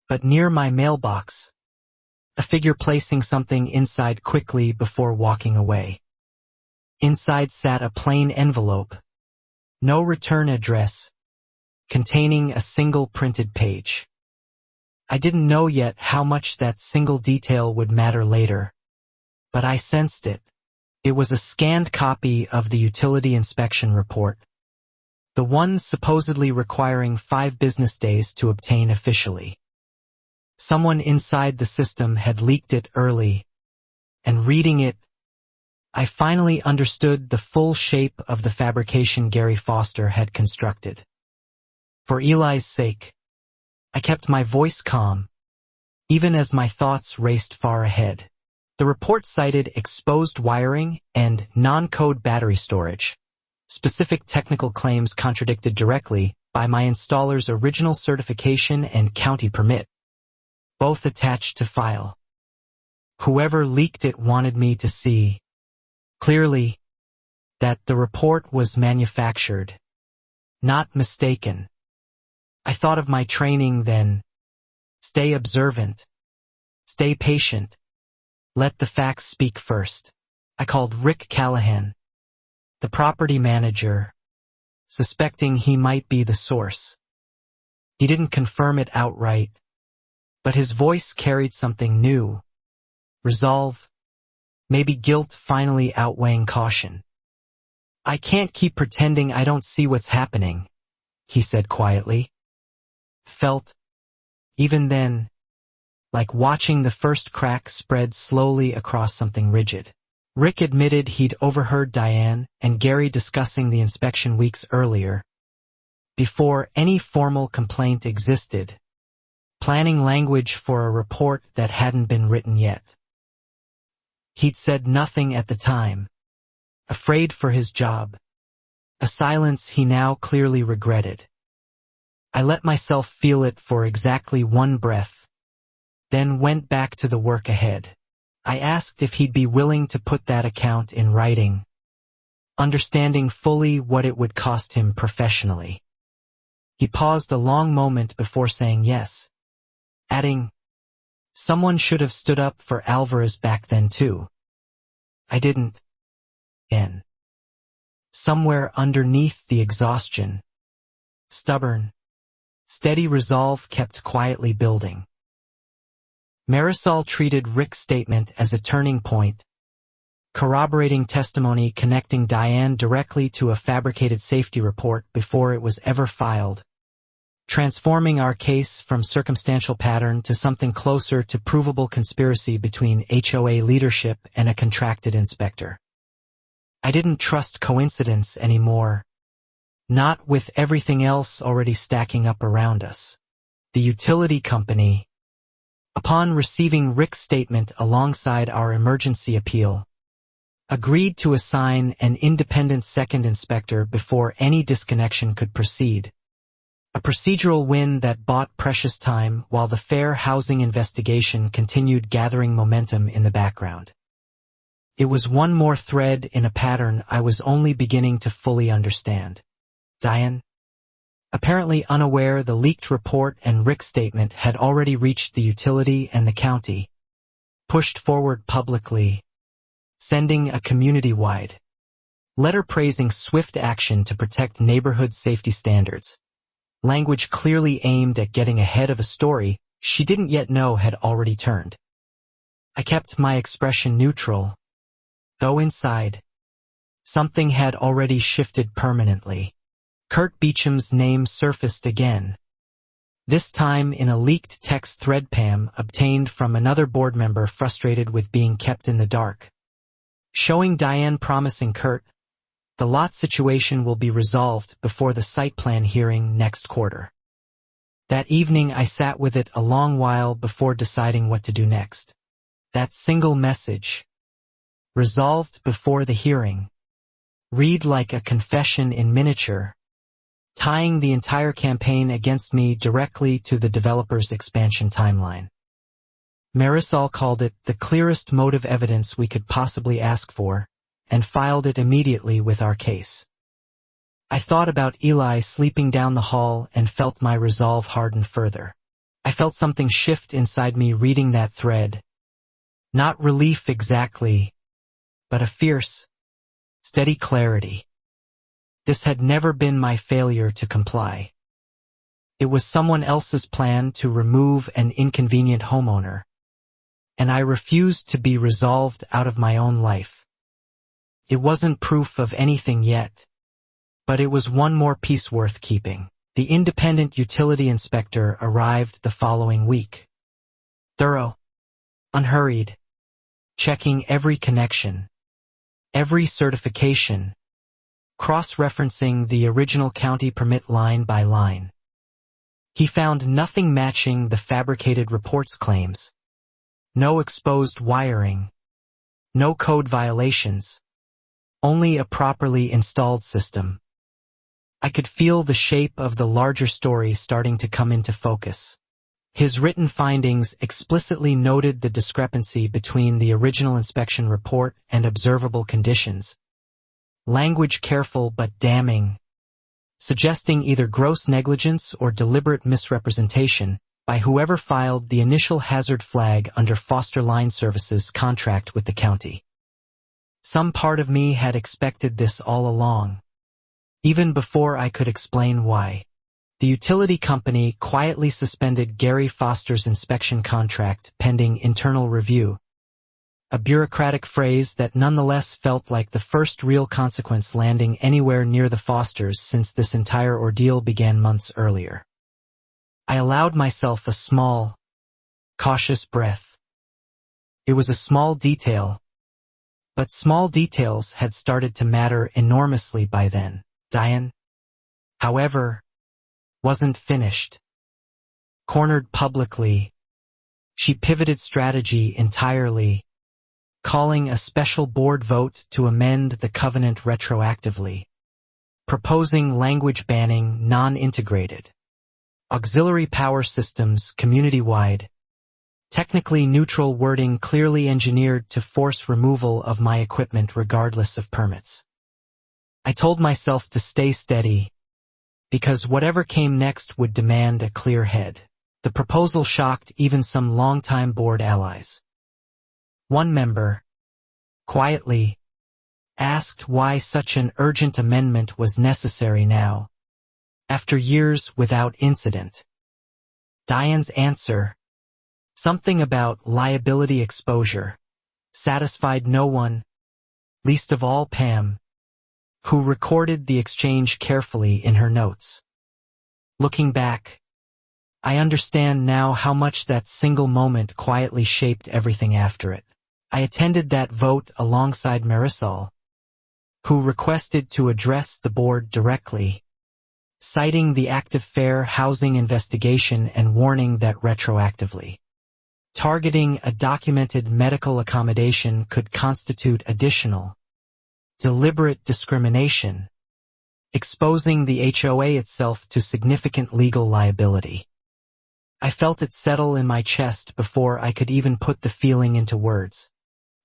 but near my mailbox. A figure placing something inside quickly before walking away. Inside sat a plain envelope, no return address, containing a single printed page. I didn't know yet how much that single detail would matter later, but I sensed it. It was a scanned copy of the utility inspection report, the one supposedly requiring 5 business days to obtain officially. Someone inside the system had leaked it early, and reading it, I finally understood the full shape of the fabrication Gary Foster had constructed. For Eli's sake, I kept my voice calm, even as my thoughts raced far ahead. The report cited exposed wiring and non-code battery storage, specific technical claims contradicted directly by my installer's original certification and county permit, both attached to file. Whoever leaked it wanted me to see, clearly, that the report was manufactured, not mistaken. I thought of my training then. Stay observant. Stay patient. Let the facts speak first. I called Rick Callahan, the property manager, suspecting he might be the source. He didn't confirm it outright, but his voice carried something new. Resolve, maybe guilt finally outweighing caution. I can't keep pretending I don't see what's happening, he said quietly. Felt, even then, like watching the first crack spread slowly across something rigid. Rick admitted he'd overheard Diane and Gary discussing the inspection weeks earlier, before any formal complaint existed, planning language for a report that hadn't been written yet. He'd said nothing at the time, afraid for his job, a silence he now clearly regretted. I let myself feel it for exactly one breath, then went back to the work ahead. I asked if he'd be willing to put that account in writing, understanding fully what it would cost him professionally. He paused a long moment before saying yes, adding, "Someone should have stood up for Alvarez back then too." I didn't. N. Somewhere underneath the exhaustion, stubborn, steady resolve kept quietly building. Marisol treated Rick's statement as a turning point, corroborating testimony connecting Diane directly to a fabricated safety report before it was ever filed, transforming our case from circumstantial pattern to something closer to provable conspiracy between HOA leadership and a contracted inspector. I didn't trust coincidence anymore, not with everything else already stacking up around us. The utility company, upon receiving Rick's statement alongside our emergency appeal, agreed to assign an independent second inspector before any disconnection could proceed. A procedural win that bought precious time while the fair housing investigation continued gathering momentum in the background. It was one more thread in a pattern I was only beginning to fully understand. Diane, apparently unaware the leaked report and Rick's statement had already reached the utility and the county, pushed forward publicly, sending a community-wide letter praising swift action to protect neighborhood safety standards, language clearly aimed at getting ahead of a story she didn't yet know had already turned. I kept my expression neutral, though inside, something had already shifted permanently. Kurt Beecham's name surfaced again, this time in a leaked text thread Pam obtained from another board member frustrated with being kept in the dark, showing Diane promising Kurt, the lot situation will be resolved before the site plan hearing next quarter. That evening I sat with it a long while before deciding what to do next. That single message, resolved before the hearing, read like a confession in miniature, tying the entire campaign against me directly to the developer's expansion timeline. Marisol called it the clearest motive evidence we could possibly ask for, and filed it immediately with our case. I thought about Eli sleeping down the hall and felt my resolve harden further. I felt something shift inside me reading that thread. Not relief exactly, but a fierce, steady clarity. This had never been my failure to comply. It was someone else's plan to remove an inconvenient homeowner, and I refused to be resolved out of my own life. It wasn't proof of anything yet, but it was one more piece worth keeping. The independent utility inspector arrived the following week. Thorough, unhurried, checking every connection, every certification, cross-referencing the original county permit line by line. He found nothing matching the fabricated report's claims. No exposed wiring, no code violations, only a properly installed system. I could feel the shape of the larger story starting to come into focus. His written findings explicitly noted the discrepancy between the original inspection report and observable conditions. Language careful but damning, suggesting either gross negligence or deliberate misrepresentation by whoever filed the initial hazard flag under Foster Line Services' contract with the county. Some part of me had expected this all along, even before I could explain why. The utility company quietly suspended Gary Foster's inspection contract pending internal review, a bureaucratic phrase that nonetheless felt like the first real consequence landing anywhere near the Fosters since this entire ordeal began months earlier. I allowed myself a small, cautious breath. It was a small detail, but small details had started to matter enormously by then. Diane, however, wasn't finished. Cornered publicly, she pivoted strategy entirely, calling a special board vote to amend the covenant retroactively, proposing language banning non-integrated, auxiliary power systems community-wide, technically neutral wording clearly engineered to force removal of my equipment regardless of permits. I told myself to stay steady, because whatever came next would demand a clear head. The proposal shocked even some longtime board allies. One member, quietly, asked why such an urgent amendment was necessary now, after years without incident. Diane's answer, something about liability exposure, satisfied no one, least of all Pam, who recorded the exchange carefully in her notes. Looking back, I understand now how much that single moment quietly shaped everything after it. I attended that vote alongside Marisol, who requested to address the board directly, citing the active fair housing investigation and warning that retroactively targeting a documented medical accommodation could constitute additional, deliberate discrimination, exposing the HOA itself to significant legal liability. I felt it settle in my chest before I could even put the feeling into words.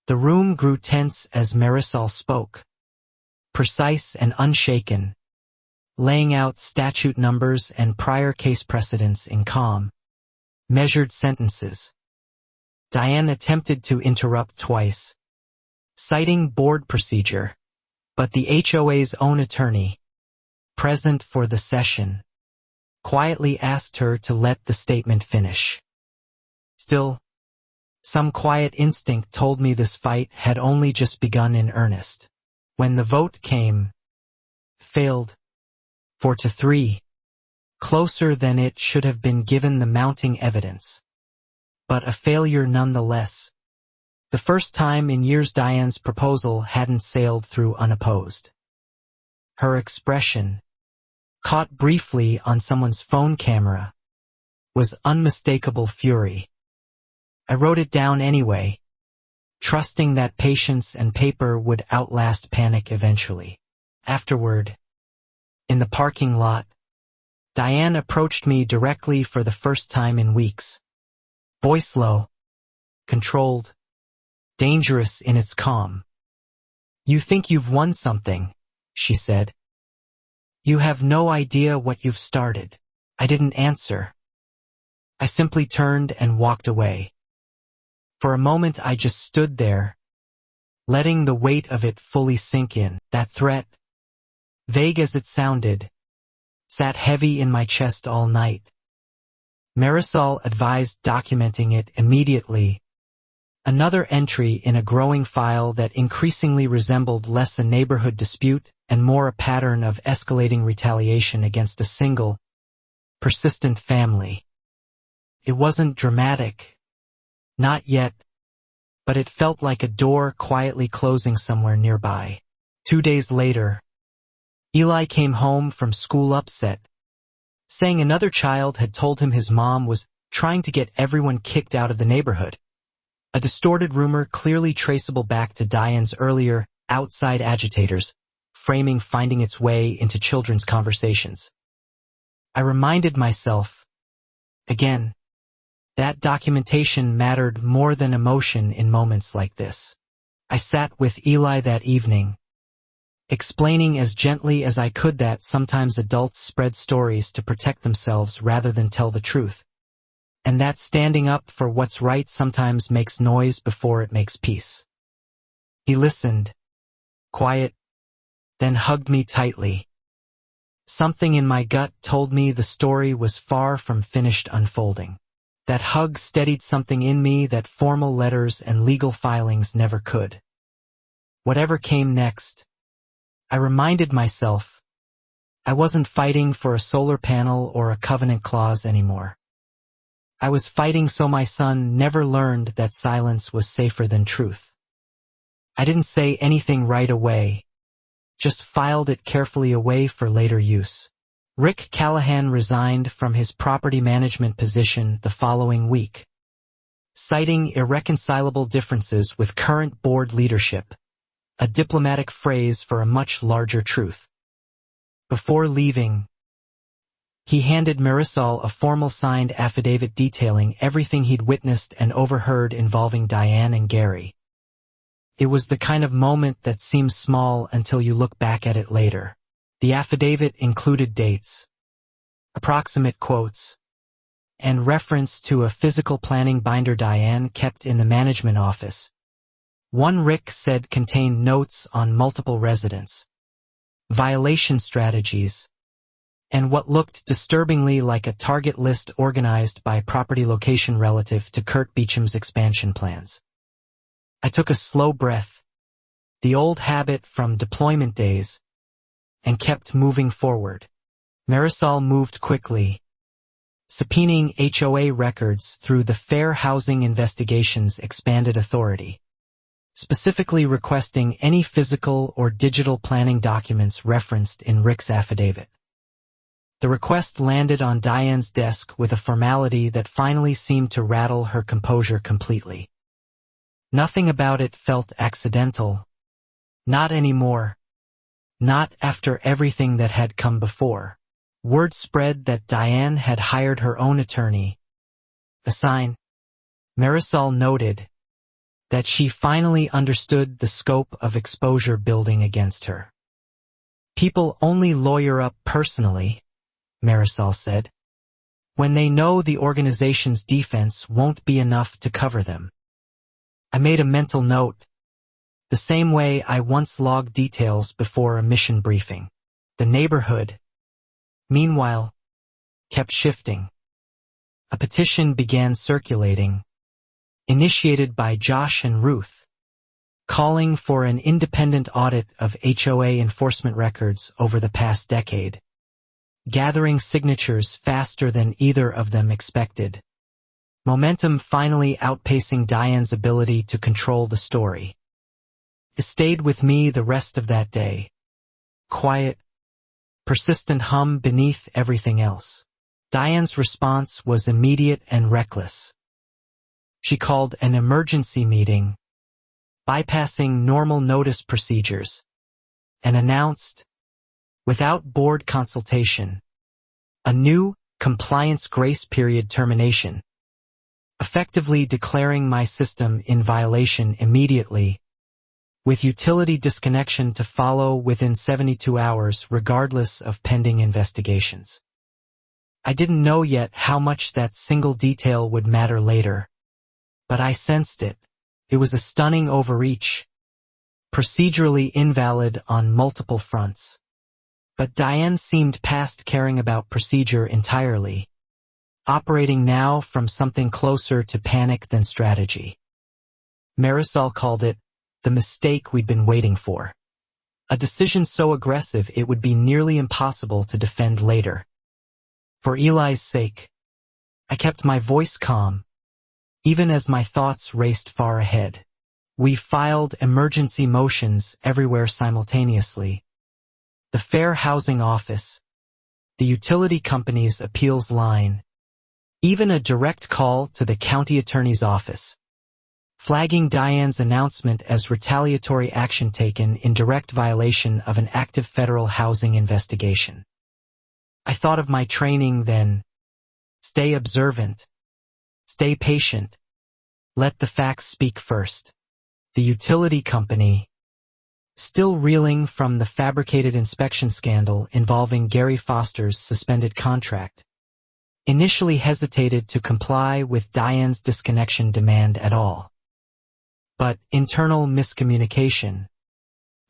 The room grew tense as Marisol spoke, precise and unshaken, laying out statute numbers and prior case precedents in calm, measured sentences. Diane attempted to interrupt twice, citing board procedure, but the HOA's own attorney, present for the session, quietly asked her to let the statement finish. Still, some quiet instinct told me this fight had only just begun in earnest. When the vote came, failed, 4-3, closer than it should have been given the mounting evidence, but a failure nonetheless. The first time in years Diane's proposal hadn't sailed through unopposed. Her expression, caught briefly on someone's phone camera, was unmistakable fury. I wrote it down anyway, trusting that patience and paper would outlast panic eventually. Afterward, in the parking lot, Diane approached me directly for the first time in weeks. Voice low, controlled, dangerous in its calm. "You think you've won something," she said. "You have no idea what you've started." I didn't answer. I simply turned and walked away. For a moment I just stood there, letting the weight of it fully sink in. That threat, vague as it sounded, sat heavy in my chest all night. Marisol advised documenting it immediately. Another entry in a growing file that increasingly resembled less a neighborhood dispute and more a pattern of escalating retaliation against a single, persistent family. It wasn't dramatic, not yet, but it felt like a door quietly closing somewhere nearby. 2 days later, Eli came home from school upset, saying another child had told him his mom was trying to get everyone kicked out of the neighborhood. A distorted rumor clearly traceable back to Diane's earlier outside agitators, framing finding its way into children's conversations. I reminded myself, again, that documentation mattered more than emotion in moments like this. I sat with Eli that evening, explaining as gently as I could that sometimes adults spread stories to protect themselves rather than tell the truth, and that standing up for what's right sometimes makes noise before it makes peace. He listened, quiet, then hugged me tightly. Something in my gut told me the story was far from finished unfolding. That hug steadied something in me that formal letters and legal filings never could. Whatever came next, I reminded myself, I wasn't fighting for a solar panel or a covenant clause anymore. I was fighting so my son never learned that silence was safer than truth. I didn't say anything right away, just filed it carefully away for later use. Rick Callahan resigned from his property management position the following week, citing irreconcilable differences with current board leadership, a diplomatic phrase for a much larger truth. Before leaving, he handed Marisol a formal signed affidavit detailing everything he'd witnessed and overheard involving Diane and Gary. It was the kind of moment that seems small until you look back at it later. The affidavit included dates, approximate quotes, and reference to a physical planning binder Diane kept in the management office. One Rick said contained notes on multiple residents, violation strategies, and what looked disturbingly like a target list organized by property location relative to Kurt Beecham's expansion plans. I took a slow breath, the old habit from deployment days, and kept moving forward. Marisol moved quickly, subpoenaing HOA records through the Fair Housing Investigations Expanded Authority, specifically requesting any physical or digital planning documents referenced in Rick's affidavit. The request landed on Diane's desk with a formality that finally seemed to rattle her composure completely. Nothing about it felt accidental. Not anymore. Not after everything that had come before. Word spread that Diane had hired her own attorney. A sign. Marisol noted that she finally understood the scope of exposure building against her. People only lawyer up personally, Marisol said, when they know the organization's defense won't be enough to cover them. I made a mental note, the same way I once logged details before a mission briefing. The neighborhood, meanwhile, kept shifting. A petition began circulating, initiated by Josh and Ruth, calling for an independent audit of HOA enforcement records over the past decade, gathering signatures faster than either of them expected. Momentum finally outpacing Diane's ability to control the story. It stayed with me the rest of that day. Quiet, persistent hum beneath everything else. Diane's response was immediate and reckless. She called an emergency meeting, bypassing normal notice procedures, and announced, without board consultation. A new compliance grace period termination, effectively declaring my system in violation immediately, with utility disconnection to follow within 72 hours regardless of pending investigations. I didn't know yet how much that single detail would matter later, but I sensed it. It was a stunning overreach, procedurally invalid on multiple fronts. But Diane seemed past caring about procedure entirely, operating now from something closer to panic than strategy. Marisol called it the mistake we'd been waiting for. A decision so aggressive it would be nearly impossible to defend later. For Eli's sake, I kept my voice calm, even as my thoughts raced far ahead. We filed emergency motions everywhere simultaneously. The Fair Housing Office, the utility company's appeals line, even a direct call to the county attorney's office, flagging Diane's announcement as retaliatory action taken in direct violation of an active federal housing investigation. I thought of my training then. Stay observant. Stay patient. Let the facts speak first. The utility company, still reeling from the fabricated inspection scandal involving Gary Foster's suspended contract, initially hesitated to comply with Diane's disconnection demand at all. But internal miscommunication,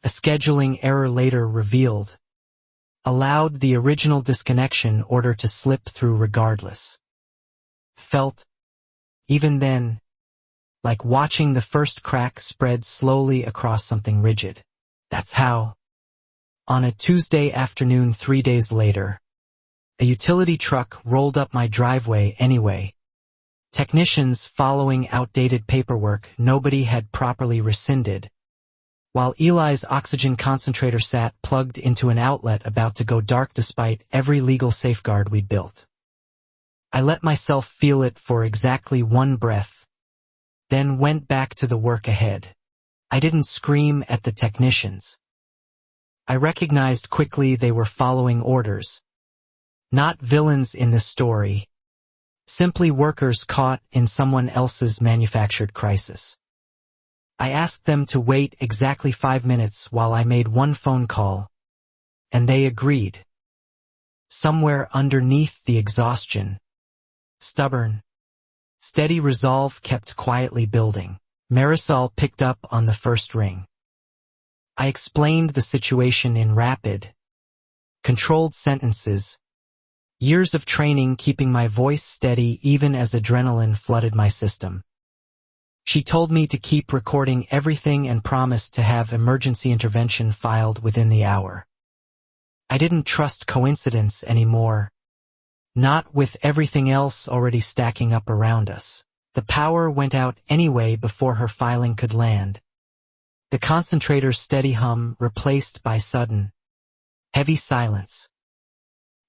a scheduling error later revealed, allowed the original disconnection order to slip through regardless. Felt, even then, like watching the first crack spread slowly across something rigid. That's how, on a Tuesday afternoon 3 days later, a utility truck rolled up my driveway anyway. Technicians following outdated paperwork nobody had properly rescinded, while Eli's oxygen concentrator sat plugged into an outlet about to go dark despite every legal safeguard we'd built. I let myself feel it for exactly one breath, then went back to the work ahead. I didn't scream at the technicians. I recognized quickly they were following orders. Not villains in this story. Simply workers caught in someone else's manufactured crisis. I asked them to wait exactly 5 minutes while I made one phone call, and they agreed. Somewhere underneath the exhaustion, stubborn, steady resolve kept quietly building. Marisol picked up on the first ring. I explained the situation in rapid, controlled sentences, years of training keeping my voice steady even as adrenaline flooded my system. She told me to keep recording everything and promised to have emergency intervention filed within the hour. I didn't trust coincidence anymore, not with everything else already stacking up around us. The power went out anyway before her filing could land. The concentrator's steady hum replaced by sudden, heavy silence.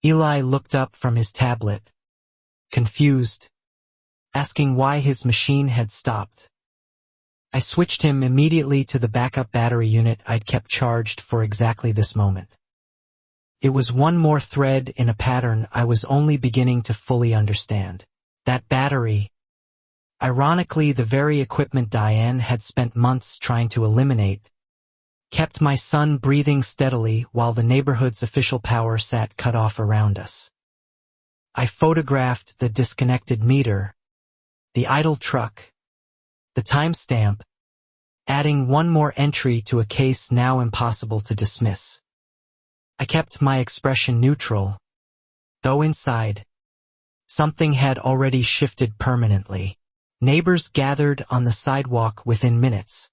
Eli looked up from his tablet, confused, asking why his machine had stopped. I switched him immediately to the backup battery unit I'd kept charged for exactly this moment. It was one more thread in a pattern I was only beginning to fully understand. That battery, ironically the very equipment Diane had spent months trying to eliminate, kept my son breathing steadily while the neighborhood's official power sat cut off around us. I photographed the disconnected meter, the idle truck, the timestamp, adding one more entry to a case now impossible to dismiss. I kept my expression neutral, though inside, something had already shifted permanently. Neighbors gathered on the sidewalk within minutes,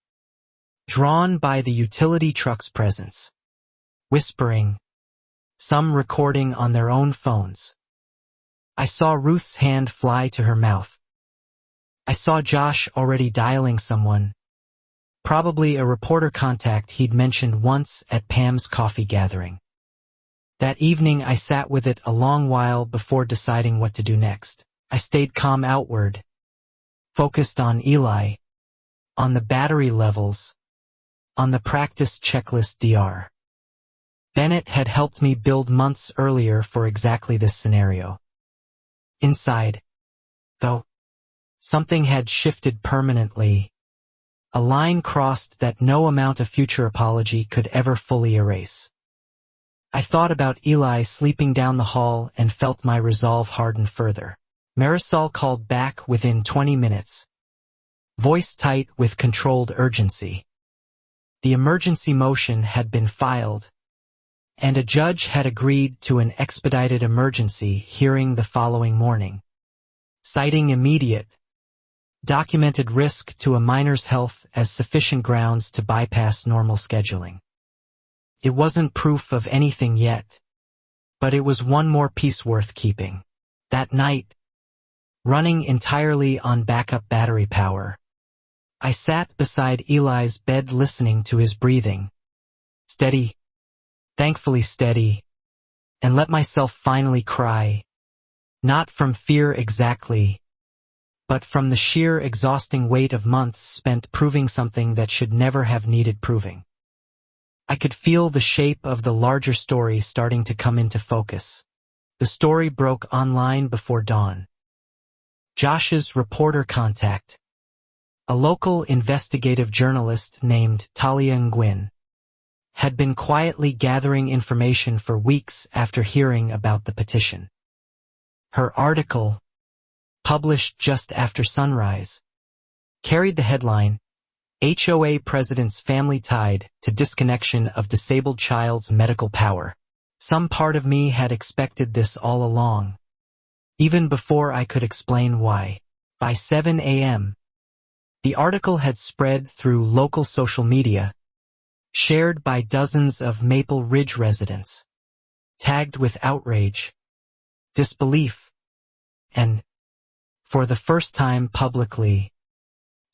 drawn by the utility truck's presence, whispering, some recording on their own phones. I saw Ruth's hand fly to her mouth. I saw Josh already dialing someone, probably a reporter contact he'd mentioned once at Pam's coffee gathering. That evening I sat with it a long while before deciding what to do next. I stayed calm outward, focused on Eli, on the battery levels, on the practice checklist DR. Bennett had helped me build months earlier for exactly this scenario. Inside, though, something had shifted permanently. A line crossed that no amount of future apology could ever fully erase. I thought about Eli sleeping down the hall and felt my resolve harden further. Marisol called back within 20 minutes, voice tight with controlled urgency. The emergency motion had been filed, and a judge had agreed to an expedited emergency hearing the following morning, citing immediate, documented risk to a minor's health as sufficient grounds to bypass normal scheduling. It wasn't proof of anything yet, but it was one more piece worth keeping. That night, running entirely on backup battery power, I sat beside Eli's bed listening to his breathing. Steady, thankfully steady, and let myself finally cry. Not from fear exactly, but from the sheer exhausting weight of months spent proving something that should never have needed proving. I could feel the shape of the larger story starting to come into focus. The story broke online before dawn. Josh's reporter contact, a local investigative journalist named Talia Nguyen, had been quietly gathering information for weeks after hearing about the petition. Her article, published just after sunrise, carried the headline, HOA President's Family Tied to Disconnection of Disabled Child's Medical Power. Some part of me had expected this all along, even before I could explain why. By 7 a.m., the article had spread through local social media, shared by dozens of Maple Ridge residents, tagged with outrage, disbelief, and, for the first time publicly,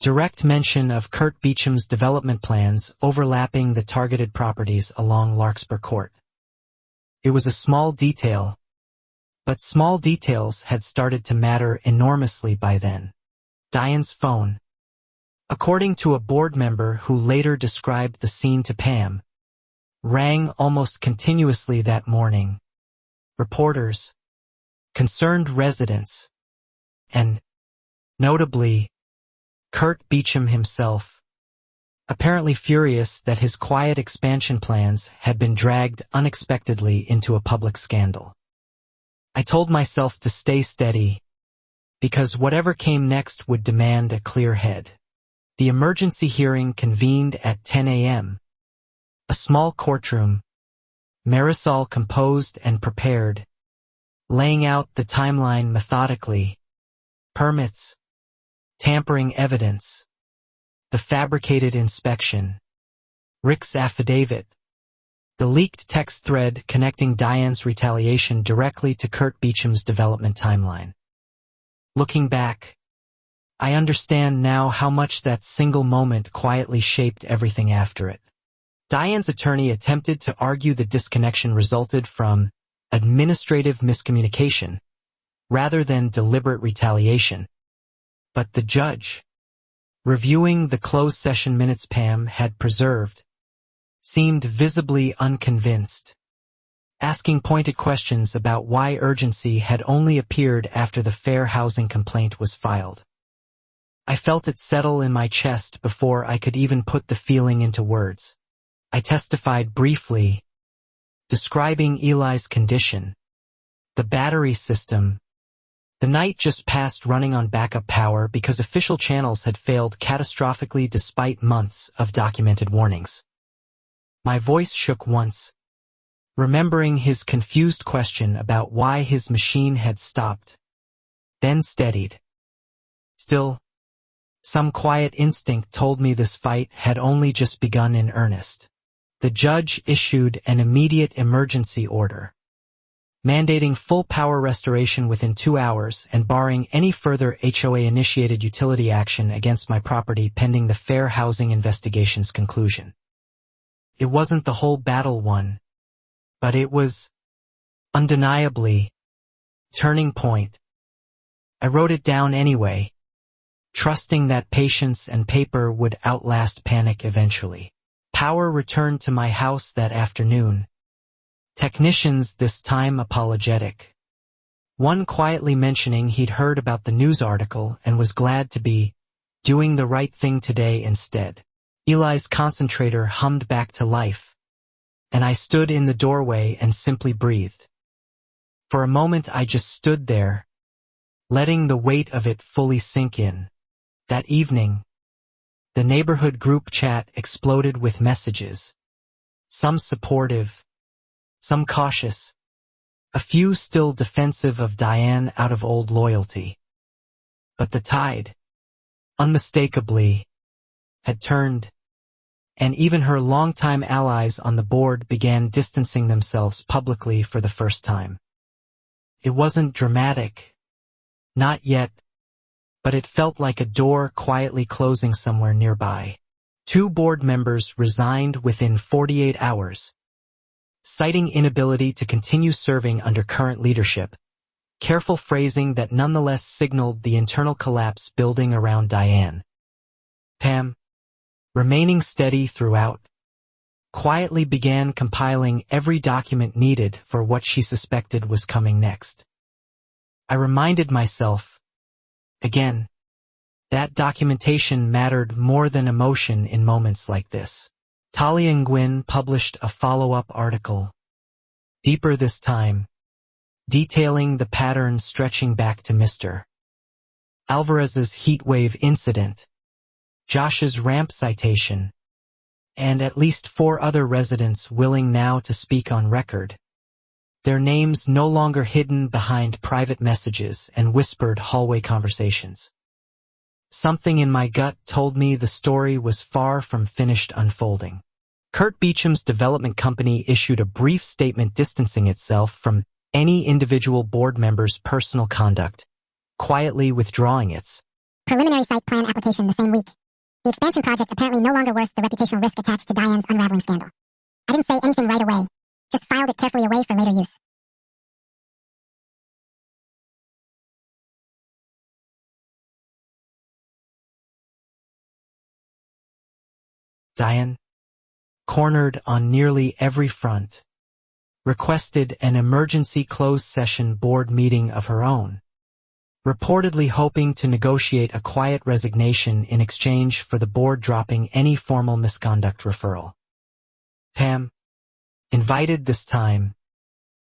direct mention of Kurt Beecham's development plans overlapping the targeted properties along Larkspur Court. It was a small detail, but small details had started to matter enormously by then. Diane's phone, according to a board member who later described the scene to Pam, rang almost continuously that morning. Reporters, concerned residents, and, notably, Kurt Beecham himself, apparently furious that his quiet expansion plans had been dragged unexpectedly into a public scandal. I told myself to stay steady, because whatever came next would demand a clear head. The emergency hearing convened at 10 a.m. A small courtroom, Marisol composed and prepared, laying out the timeline methodically. Permits, tampering evidence, the fabricated inspection, Rick's affidavit, the leaked text thread connecting Diane's retaliation directly to Kurt Beecham's development timeline. Looking back, I understand now how much that single moment quietly shaped everything after it. Diane's attorney attempted to argue the disconnection resulted from administrative miscommunication, rather than deliberate retaliation. But the judge, reviewing the closed session minutes Pam had preserved, seemed visibly unconvinced, asking pointed questions about why urgency had only appeared after the fair housing complaint was filed. I felt it settle in my chest before I could even put the feeling into words. I testified briefly, describing Eli's condition, the battery system. The night just passed running on backup power because official channels had failed catastrophically despite months of documented warnings. My voice shook once, remembering his confused question about why his machine had stopped, then steadied. Still, some quiet instinct told me this fight had only just begun in earnest. The judge issued an immediate emergency order, mandating full power restoration within 2 hours and barring any further HOA-initiated utility action against my property pending the fair housing investigation's conclusion. It wasn't the whole battle won, but it was, undeniably, turning point. I wrote it down anyway, trusting that patience and paper would outlast panic eventually. Power returned to my house that afternoon, Technicians this time apologetic. One quietly mentioning he'd heard about the news article and was glad to be doing the right thing today instead. Eli's concentrator hummed back to life, and I stood in the doorway and simply breathed. For a moment I just stood there, letting the weight of it fully sink in. That evening, the neighborhood group chat exploded with messages. Some supportive, some cautious, a few still defensive of Diane out of old loyalty. But the tide, unmistakably, had turned, and even her longtime allies on the board began distancing themselves publicly for the first time. It wasn't dramatic, not yet, but it felt like a door quietly closing somewhere nearby. 2 board members resigned within 48 hours, citing inability to continue serving under current leadership, careful phrasing that nonetheless signaled the internal collapse building around Diane. Pam, remaining steady throughout, quietly began compiling every document needed for what she suspected was coming next. I reminded myself, again, that documentation mattered more than emotion in moments like this. Talia and Gwyn published a follow-up article, deeper this time, detailing the pattern stretching back to Mr. Alvarez's heatwave incident, Josh's ramp citation, and at least 4 other residents willing now to speak on record, their names no longer hidden behind private messages and whispered hallway conversations. Something in my gut told me the story was far from finished unfolding. Kurt Beecham's development company issued a brief statement distancing itself from any individual board member's personal conduct, quietly withdrawing its
preliminary site plan application the same week. The expansion project apparently no longer worth the reputational risk attached to Diane's unraveling scandal. I didn't say anything right away, just filed it carefully away for later use.
Diane, cornered on nearly every front, requested an emergency closed session board meeting of her own, reportedly hoping to negotiate a quiet resignation in exchange for the board dropping any formal misconduct referral. Pam, invited this time,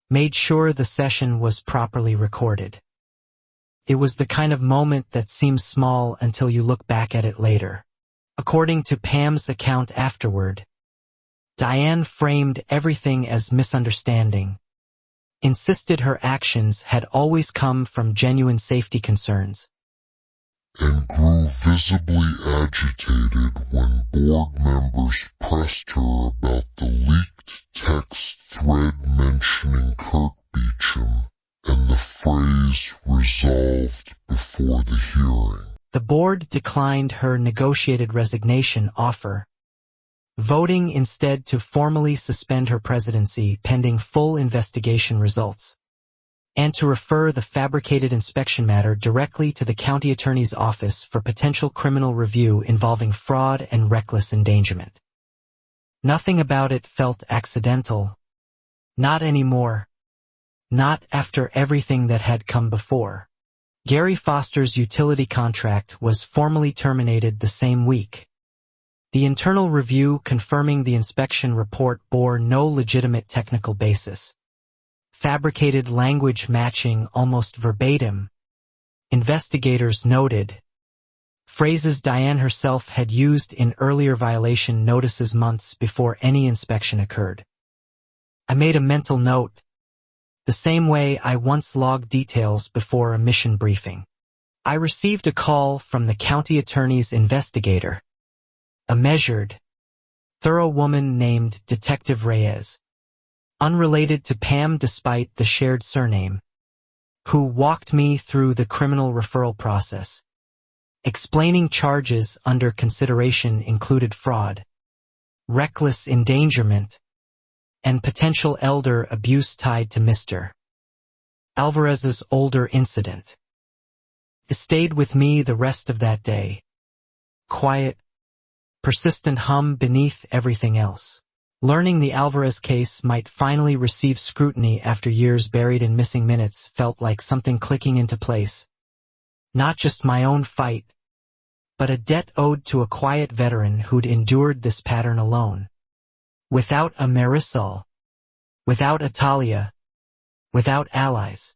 made sure the session was properly recorded. It was the kind of moment that seems small until you look back at it later. According to Pam's account afterward, Diane framed everything as misunderstanding, insisted her actions had always come from genuine safety concerns,
and grew visibly agitated when board members pressed her about the leaked text thread mentioning Kurt Beecham and the phrase resolved before the hearing.
The board declined her negotiated resignation offer, voting instead to formally suspend her presidency pending full investigation results, and to refer the fabricated inspection matter directly to the county attorney's office for potential criminal review involving fraud and reckless endangerment. Nothing about it felt accidental. Not anymore. Not after everything that had come before. Gary Foster's utility contract was formally terminated the same week. The internal review confirming the inspection report bore no legitimate technical basis. Fabricated language matching almost verbatim, investigators noted, phrases Diane herself had used in earlier violation notices months before any inspection occurred. I made a mental note, the same way I once logged details before a mission briefing. I received a call from the county attorney's investigator, a measured, thorough woman named Detective Reyes, unrelated to Pam despite the shared surname, who walked me through the criminal referral process, explaining charges under consideration included fraud, reckless endangerment, and potential elder abuse tied to Mr. Alvarez's older incident. It stayed with me the rest of that day. Quiet, persistent hum beneath everything else. Learning the Alvarez case might finally receive scrutiny after years buried in missing minutes felt like something clicking into place. Not just my own fight, but a debt owed to a quiet veteran who'd endured this pattern alone. Without a Marisol, without a Talia, without allies.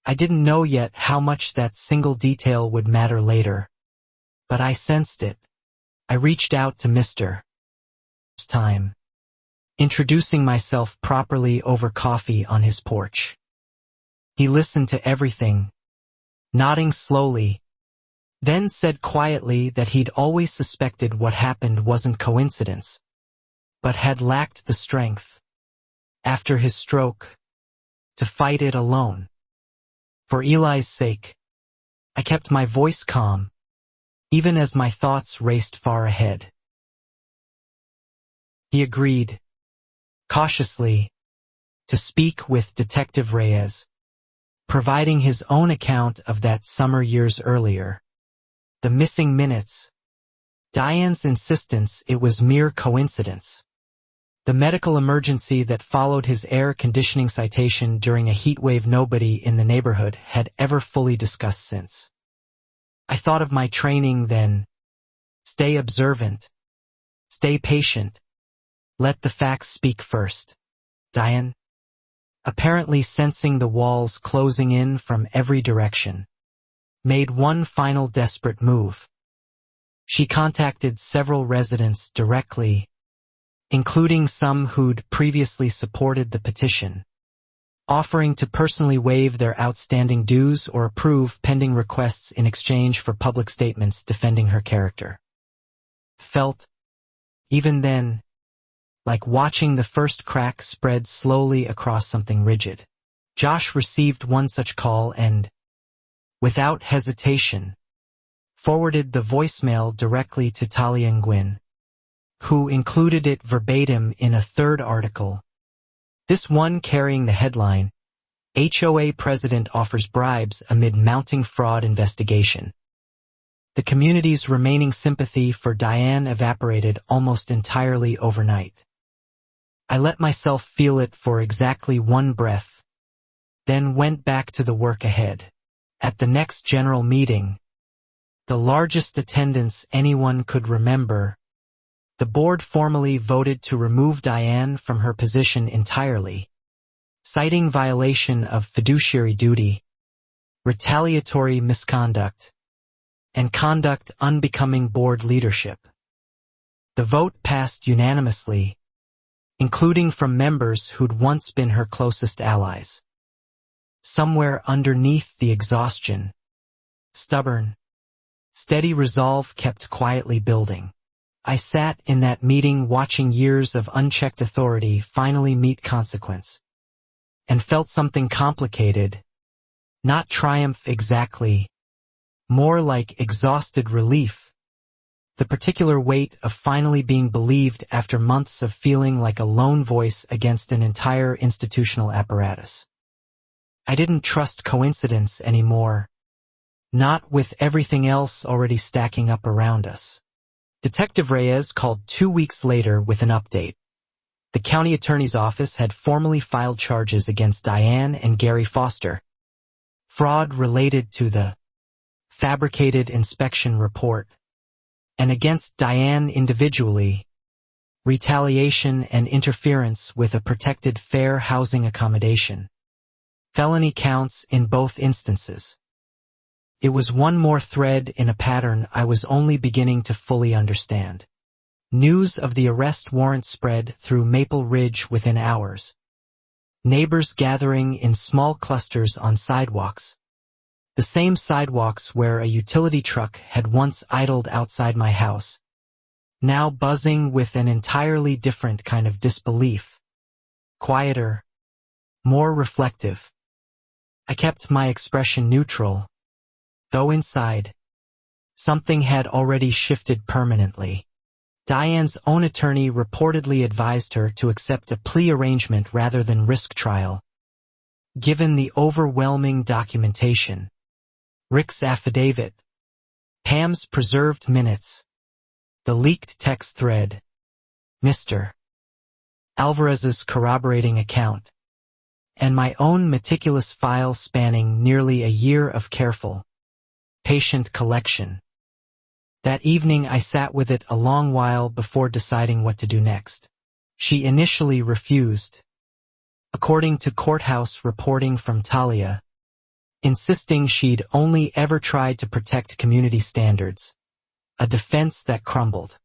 I didn't know yet how much that single detail would matter later, but I sensed it. I reached out to Mr. Time, introducing myself properly over coffee on his porch. He listened to everything, nodding slowly, then said quietly that he'd always suspected what happened wasn't coincidence, but had lacked the strength, after his stroke, to fight it alone. For Eli's sake, I kept my voice calm, even as my thoughts raced far ahead. He agreed, cautiously, to speak with Detective Reyes, providing his own account of that summer years earlier. The missing minutes. Diane's insistence it was mere coincidence. The medical emergency that followed his air conditioning citation during a heat wave nobody in the neighborhood had ever fully discussed since. I thought of my training then. Stay observant. Stay patient. Let the facts speak first. Diane, apparently sensing the walls closing in from every direction, made one final desperate move. She contacted several residents directly, including some who'd previously supported the petition, offering to personally waive their outstanding dues or approve pending requests in exchange for public statements defending her character. Felt, even then, like watching the first crack spread slowly across something rigid. Josh received one such call and, without hesitation, forwarded the voicemail directly to Talia Nguyen, who included it verbatim in a third article. This one carrying the headline, HOA President Offers Bribes Amid Mounting Fraud Investigation. The community's remaining sympathy for Diane evaporated almost entirely overnight. I let myself feel it for exactly one breath, then went back to the work ahead. At the next general meeting, the largest attendance anyone could remember, the board formally voted to remove Diane from her position entirely, citing violation of fiduciary duty, retaliatory misconduct, and conduct unbecoming board leadership. The vote passed unanimously, including from members who'd once been her closest allies. Somewhere underneath the exhaustion, stubborn, steady resolve kept quietly building. I sat in that meeting watching years of unchecked authority finally meet consequence, and felt something complicated, not triumph exactly, more like exhausted relief, the particular weight of finally being believed after months of feeling like a lone voice against an entire institutional apparatus. I didn't trust coincidence anymore, not with everything else already stacking up around us. Detective Reyes called 2 weeks later with an update. The county attorney's office had formally filed charges against Diane and Gary Foster. Fraud related to the fabricated inspection report, and against Diane individually, retaliation and interference with a protected fair housing accommodation. Felony counts in both instances. It was one more thread in a pattern I was only beginning to fully understand. News of the arrest warrant spread through Maple Ridge within hours. Neighbors gathering in small clusters on sidewalks. The same sidewalks where a utility truck had once idled outside my house, now buzzing with an entirely different kind of disbelief. Quieter, more reflective. I kept my expression neutral, though inside, something had already shifted permanently. Diane's own attorney reportedly advised her to accept a plea arrangement rather than risk trial, given the overwhelming documentation. Rick's affidavit, Pam's preserved minutes, the leaked text thread, Mr. Alvarez's corroborating account, and my own meticulous file spanning nearly a year of careful, patient collection. That evening I sat with it a long while before deciding what to do next. She initially refused, according to courthouse reporting from Talia, insisting she'd only ever tried to protect community standards, a defense that crumbled.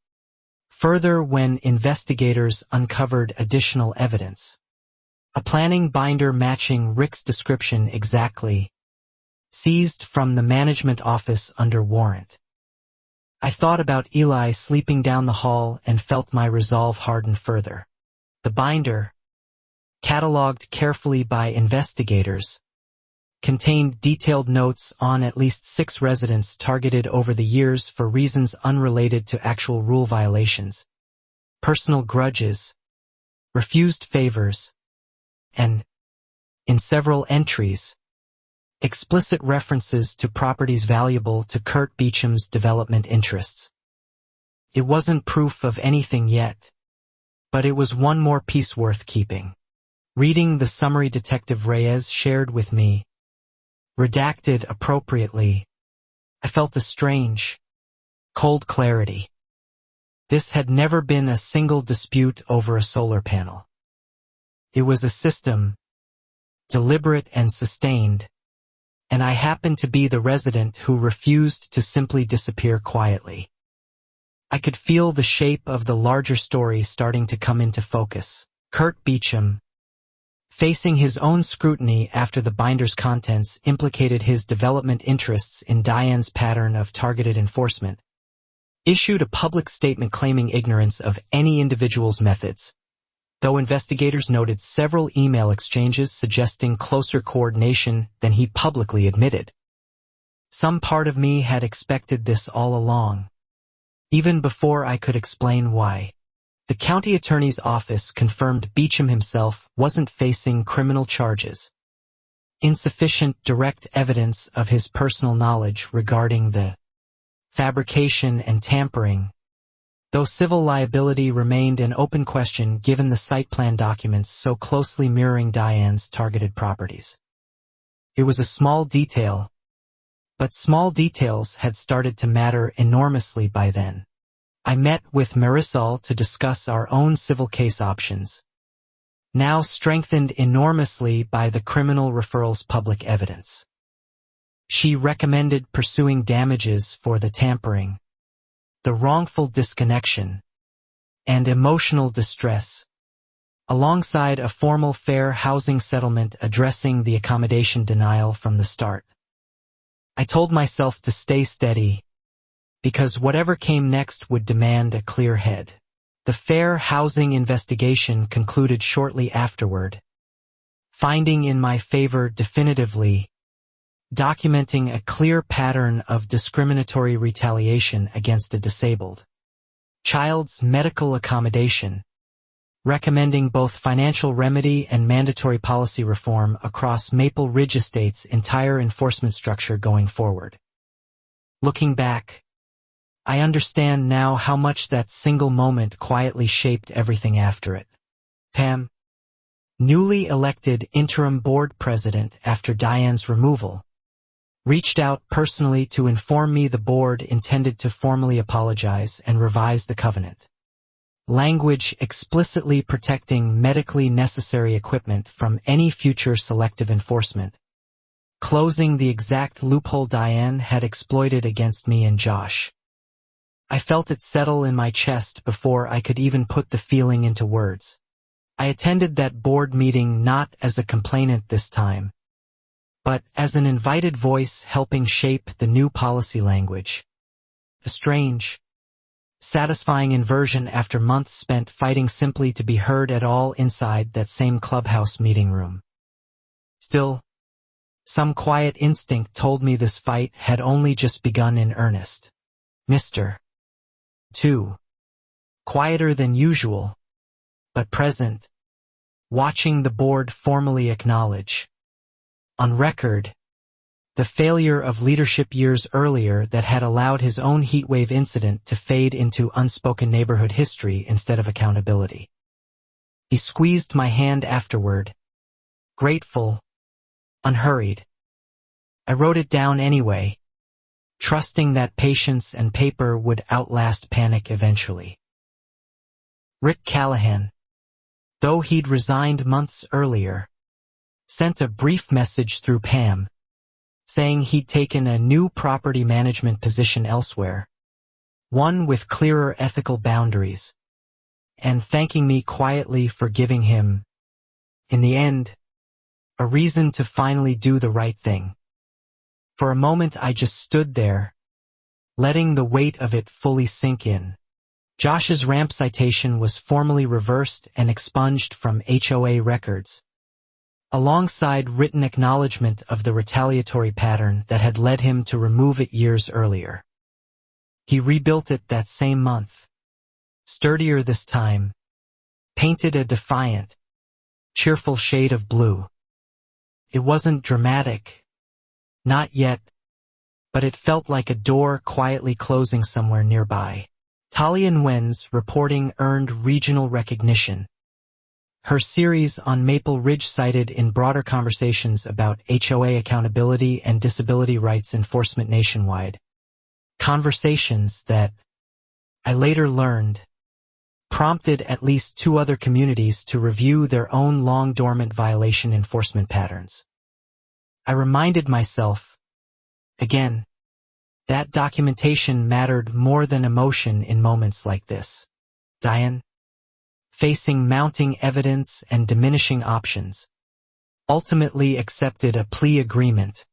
Further, when investigators uncovered additional evidence, a planning binder matching Rick's description exactly, seized from the management office under warrant. I thought about Eli sleeping down the hall and felt my resolve harden further. The binder, catalogued carefully by investigators, contained detailed notes on at least 6 residents targeted over the years for reasons unrelated to actual rule violations, personal grudges, refused favors, and, in several entries, explicit references to properties valuable to Kurt Beecham's development interests. It wasn't proof of anything yet, but it was one more piece worth keeping. Reading the summary Detective Reyes shared with me, redacted appropriately, I felt a strange, cold clarity. This had never been a single dispute over a solar panel. It was a system, deliberate and sustained, and I happened to be the resident who refused to simply disappear quietly. I could feel the shape of the larger story starting to come into focus. Kurt Beecham, facing his own scrutiny after the binder's contents implicated his development interests in Diane's pattern of targeted enforcement, issued a public statement claiming ignorance of any individual's methods, though investigators noted several email exchanges suggesting closer coordination than he publicly admitted. Some part of me had expected this all along, even before I could explain why. The county attorney's office confirmed Beecham himself wasn't facing criminal charges. Insufficient direct evidence of his personal knowledge regarding the fabrication and tampering, though civil liability remained an open question given the site plan documents so closely mirroring Diane's targeted properties. It was a small detail, but small details had started to matter enormously by then. I met with Marisol to discuss our own civil case options, now strengthened enormously by the criminal referral's public evidence. She recommended pursuing damages for the tampering, the wrongful disconnection, and emotional distress, alongside a formal fair housing settlement addressing the accommodation denial from the start. I told myself to stay steady, because whatever came next would demand a clear head. The fair housing investigation concluded shortly afterward, finding in my favor definitively, documenting a clear pattern of discriminatory retaliation against a disabled child's medical accommodation, recommending both financial remedy and mandatory policy reform across Maple Ridge Estate's entire enforcement structure going forward. Looking back, I understand now how much that single moment quietly shaped everything after it. Pam, newly elected interim board president after Diane's removal, reached out personally to inform me the board intended to formally apologize and revise the covenant. Language explicitly protecting medically necessary equipment from any future selective enforcement, closing the exact loophole Diane had exploited against me and Josh. I felt it settle in my chest before I could even put the feeling into words. I attended that board meeting not as a complainant this time, but as an invited voice helping shape the new policy language. A strange, satisfying inversion after months spent fighting simply to be heard at all inside that same clubhouse meeting room. Still, some quiet instinct told me this fight had only just begun in earnest. Mr. 2. Quieter than usual, but present, watching the board formally acknowledge, on record, the failure of leadership years earlier that had allowed his own heatwave incident to fade into unspoken neighborhood history instead of accountability. He squeezed my hand afterward, grateful, unhurried. I wrote it down anyway, trusting that patience and paper would outlast panic eventually. Rick Callahan, though he'd resigned months earlier, sent a brief message through Pam, saying he'd taken a new property management position elsewhere, one with clearer ethical boundaries, and thanking me quietly for giving him, in the end, a reason to finally do the right thing. For a moment I just stood there, letting the weight of it fully sink in. Josh's ramp citation was formally reversed and expunged from HOA records, alongside written acknowledgement of the retaliatory pattern that had led him to remove it years earlier. He rebuilt it that same month, sturdier this time, painted a defiant, cheerful shade of blue. It wasn't dramatic, not yet, but it felt like a door quietly closing somewhere nearby. Talia Nguyen's reporting earned regional recognition. Her series on Maple Ridge cited in broader conversations about HOA accountability and disability rights enforcement nationwide. Conversations that, I later learned, prompted at least 2 other communities to review their own long-dormant violation enforcement patterns. I reminded myself, again, that documentation mattered more than emotion in moments like this. Diane, facing mounting evidence and diminishing options, ultimately accepted a plea agreement,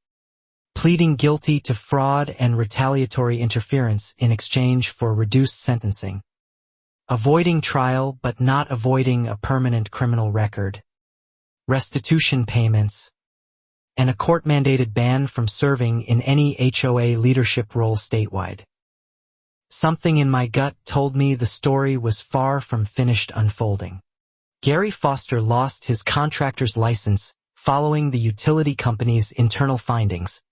pleading guilty to fraud and retaliatory interference in exchange for reduced sentencing, avoiding trial but not avoiding a permanent criminal record, restitution payments, and a court-mandated ban from serving in any HOA leadership role statewide. Something in my gut told me the story was far from finished unfolding. Gary Foster lost his contractor's license following the utility company's internal findings.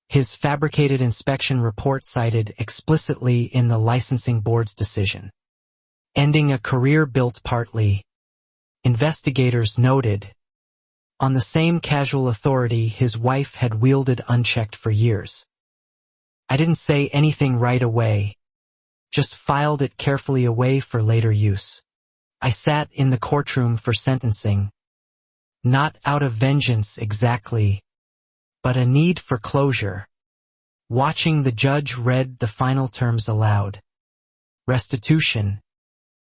His fabricated inspection report cited explicitly in the licensing board's decision. Ending a career built partly, investigators noted, on the same casual authority his wife had wielded unchecked for years. I didn't say anything right away, just filed it carefully away for later use. I sat in the courtroom for sentencing, not out of vengeance exactly, but a need for closure, watching the judge read the final terms aloud. Restitution,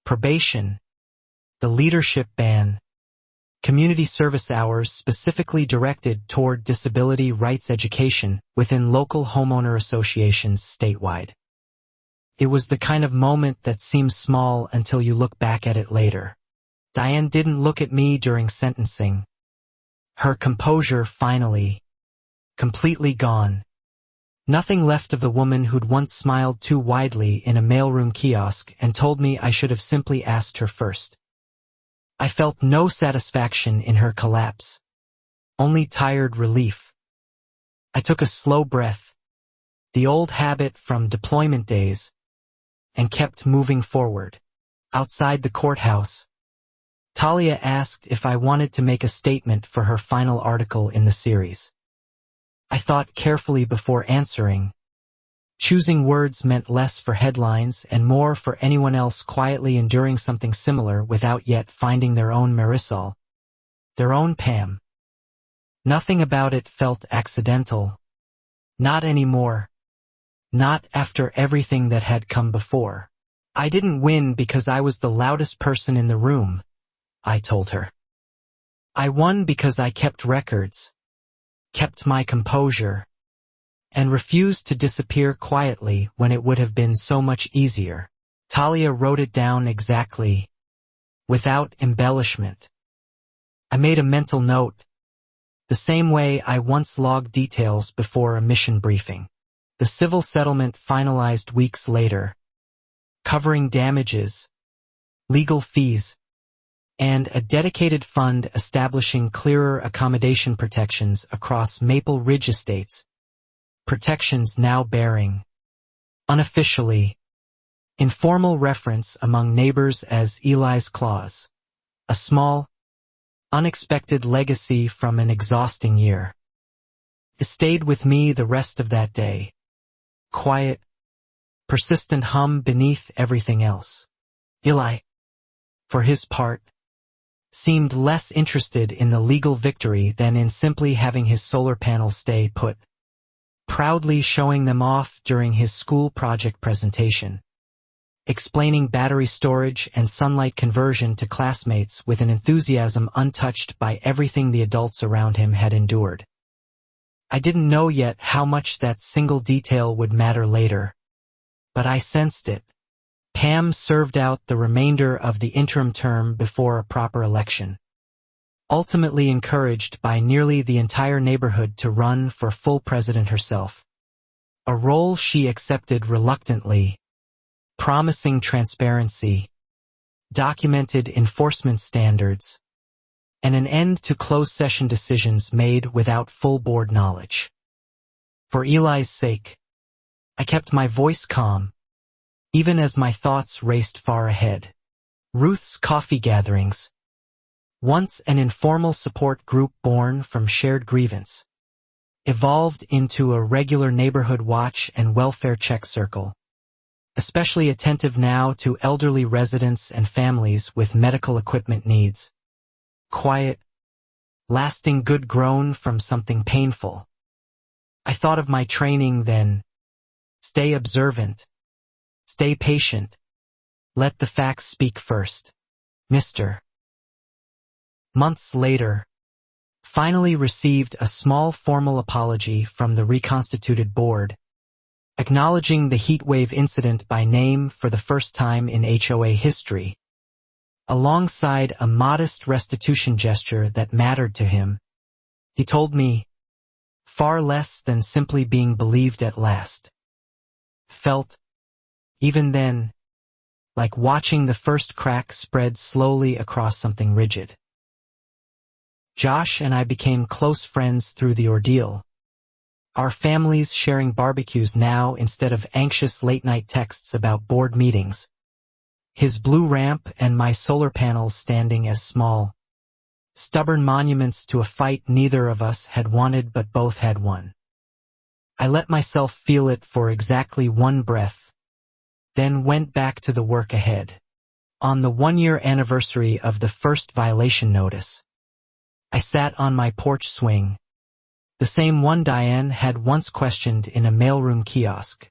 probation, the leadership ban, community service hours specifically directed toward disability rights education within local homeowner associations statewide. It was the kind of moment that seems small until you look back at it later. Diane didn't look at me during sentencing. Her composure finally, completely gone. Nothing left of the woman who'd once smiled too widely in a mailroom kiosk and told me I should have simply asked her first. I felt no satisfaction in her collapse, only tired relief. I took a slow breath, the old habit from deployment days, and kept moving forward. Outside the courthouse, Talia asked if I wanted to make a statement for her final article in the series. I thought carefully before answering. Choosing words meant less for headlines and more for anyone else quietly enduring something similar without yet finding their own Marisol, their own Pam. Nothing about it felt accidental. Not anymore. Not after everything that had come before. I didn't win because I was the loudest person in the room, I told her. I won because I kept records, kept my composure, and refused to disappear quietly when it would have been so much easier. Talia wrote it down exactly, without embellishment. I made a mental note, the same way I once logged details before a mission briefing. The civil settlement finalized weeks later, covering damages, legal fees, and a dedicated fund establishing clearer accommodation protections across Maple Ridge estates. Protections now bearing, unofficially, informal reference among neighbors as Eli's Clause. A small, unexpected legacy from an exhausting year. It stayed with me the rest of that day. Quiet, persistent hum beneath everything else. Eli, for his part, seemed less interested in the legal victory than in simply having his solar panels stay put, proudly showing them off during his school project presentation, explaining battery storage and sunlight conversion to classmates with an enthusiasm untouched by everything the adults around him had endured. I didn't know yet how much that single detail would matter later, but I sensed it. Pam served out the remainder of the interim term before a proper election, ultimately encouraged by nearly the entire neighborhood to run for full president herself, a role she accepted reluctantly, promising transparency, documented enforcement standards, and an end to closed session decisions made without full board knowledge. For Eli's sake, I kept my voice calm, even as my thoughts raced far ahead. Ruth's coffee gatherings, once an informal support group born from shared grievance, evolved into a regular neighborhood watch and welfare check circle, especially attentive now to elderly residents and families with medical equipment needs. Quiet, lasting good grown from something painful. I thought of my training then. Stay observant. Stay patient. Let the facts speak first. Mr. Months later, finally received a small formal apology from the reconstituted board, acknowledging the heatwave incident by name for the first time in HOA history, alongside a modest restitution gesture that mattered to him. He told me, far less than simply being believed at last. Felt, even then, like watching the first crack spread slowly across something rigid. Josh and I became close friends through the ordeal, our families sharing barbecues now instead of anxious late-night texts about board meetings, his blue ramp and my solar panels standing as small, stubborn monuments to a fight neither of us had wanted but both had won. I let myself feel it for exactly one breath, then went back to the work ahead. On the one-year anniversary of the first violation notice, I sat on my porch swing, the same one Diane had once questioned in a mailroom kiosk,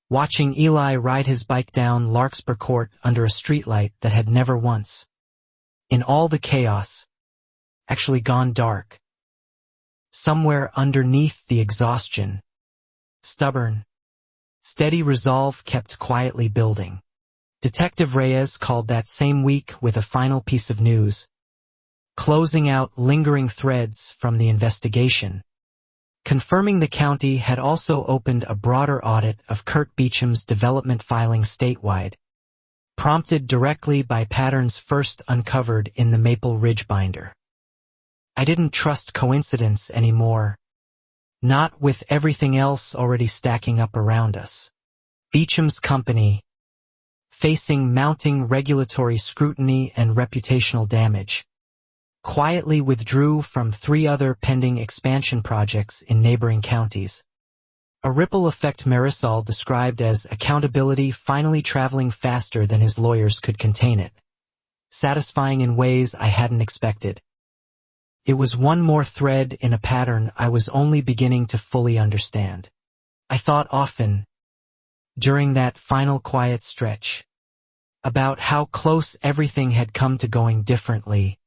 watching Eli ride his bike down Larkspur Court under a streetlight that had never once, in all the chaos, actually gone dark. Somewhere underneath the exhaustion, stubborn, steady resolve kept quietly building. Detective Reyes called that same week with a final piece of news, closing out lingering threads from the investigation, confirming the county had also opened a broader audit of Kurt Beecham's development filings statewide, prompted directly by patterns first uncovered in the Maple Ridge binder. I didn't trust coincidence anymore, not with everything else already stacking up around us. Beecham's company, facing mounting regulatory scrutiny and reputational damage, quietly withdrew from 3 other pending expansion projects in neighboring counties. A ripple effect Marisol described as accountability finally traveling faster than his lawyers could contain it, satisfying in ways I hadn't expected. It was one more thread in a pattern I was only beginning to fully understand. I thought often, during that final quiet stretch, about how close everything had come to going differently.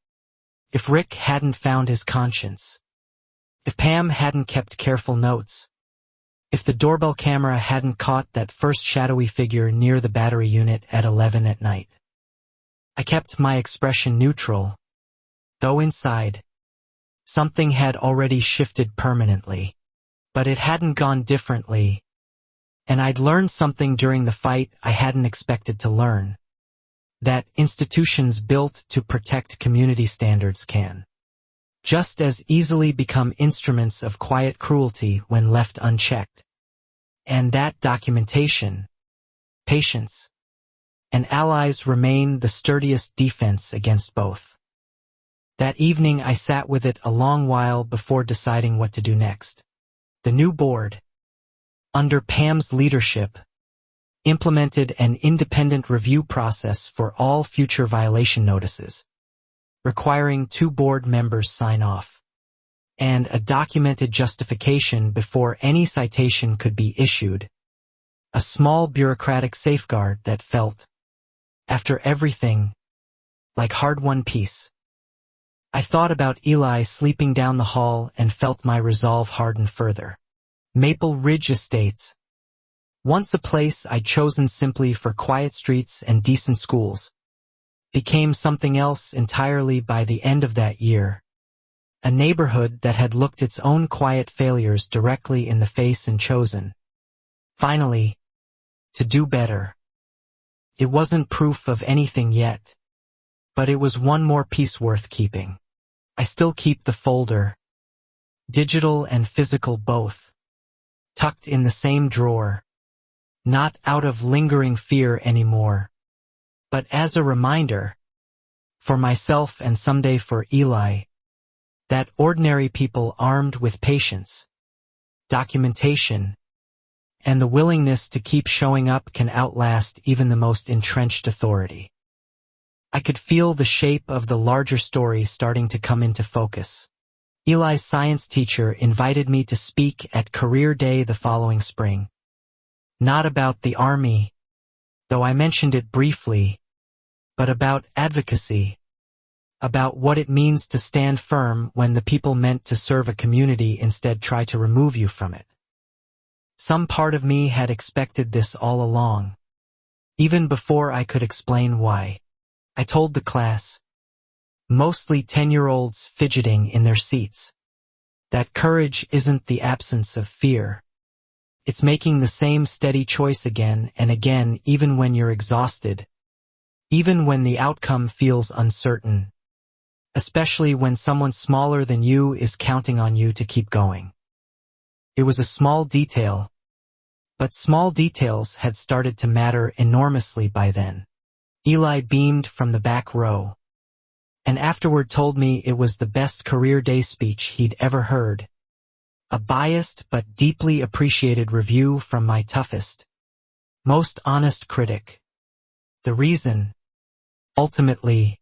If Rick hadn't found his conscience, if Pam hadn't kept careful notes, if the doorbell camera hadn't caught that first shadowy figure near the battery unit at 11 at night. I kept my expression neutral, though inside, something had already shifted permanently. But it hadn't gone differently, and I'd learned something during the fight I hadn't expected to learn. That institutions built to protect community standards can just as easily become instruments of quiet cruelty when left unchecked. And that documentation, patience, and allies remain the sturdiest defense against both. That evening I sat with it a long while before deciding what to do next. The new board, under Pam's leadership, implemented an independent review process for all future violation notices, requiring 2 board members sign off, and a documented justification before any citation could be issued, a small bureaucratic safeguard that felt, after everything, like hard-won peace. I thought about Eli sleeping down the hall and felt my resolve harden further. Maple Ridge Estates, once a place I'd chosen simply for quiet streets and decent schools, became something else entirely by the end of that year. A neighborhood that had looked its own quiet failures directly in the face and chosen, finally, to do better. It wasn't proof of anything yet, but it was one more piece worth keeping. I still keep the folder, digital and physical both, tucked in the same drawer, not out of lingering fear anymore, but as a reminder, for myself and someday for Eli, that ordinary people armed with patience, documentation, and the willingness to keep showing up can outlast even the most entrenched authority. I could feel the shape of the larger story starting to come into focus. Eli's science teacher invited me to speak at Career Day the following spring. Not about the Army, though I mentioned it briefly, but about advocacy, about what it means to stand firm when the people meant to serve a community instead try to remove you from it. Some part of me had expected this all along, even before I could explain why. I told the class, mostly 10-year-olds fidgeting in their seats, that courage isn't the absence of fear. It's making the same steady choice again and again even when you're exhausted, even when the outcome feels uncertain, especially when someone smaller than you is counting on you to keep going. It was a small detail, but small details had started to matter enormously by then. Eli beamed from the back row, and afterward told me it was the best Career Day speech he'd ever heard. A biased but deeply appreciated review from my toughest, most honest critic. The reason, ultimately,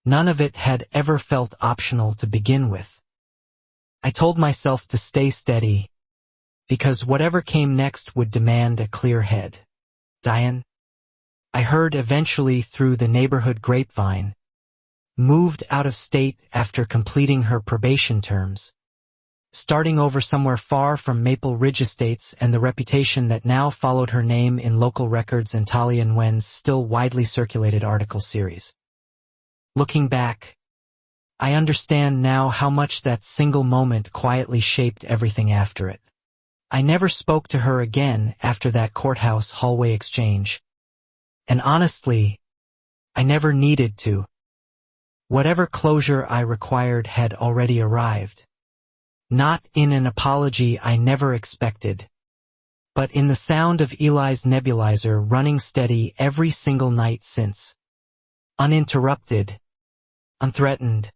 none of it had ever felt optional to begin with. I told myself to stay steady, because whatever came next would demand a clear head. Diane, I heard eventually through the neighborhood grapevine, moved out of state after completing her probation terms, starting over somewhere far from Maple Ridge Estates and the reputation that now followed her name in local records and Talia Nguyen's still widely circulated article series. Looking back, I understand now how much that single moment quietly shaped everything after it. I never spoke to her again after that courthouse hallway exchange. And honestly, I never needed to. Whatever closure I required had already arrived. Not in an apology I never expected, but in the sound of Eli's nebulizer running steady every single night since. Uninterrupted, unthreatened,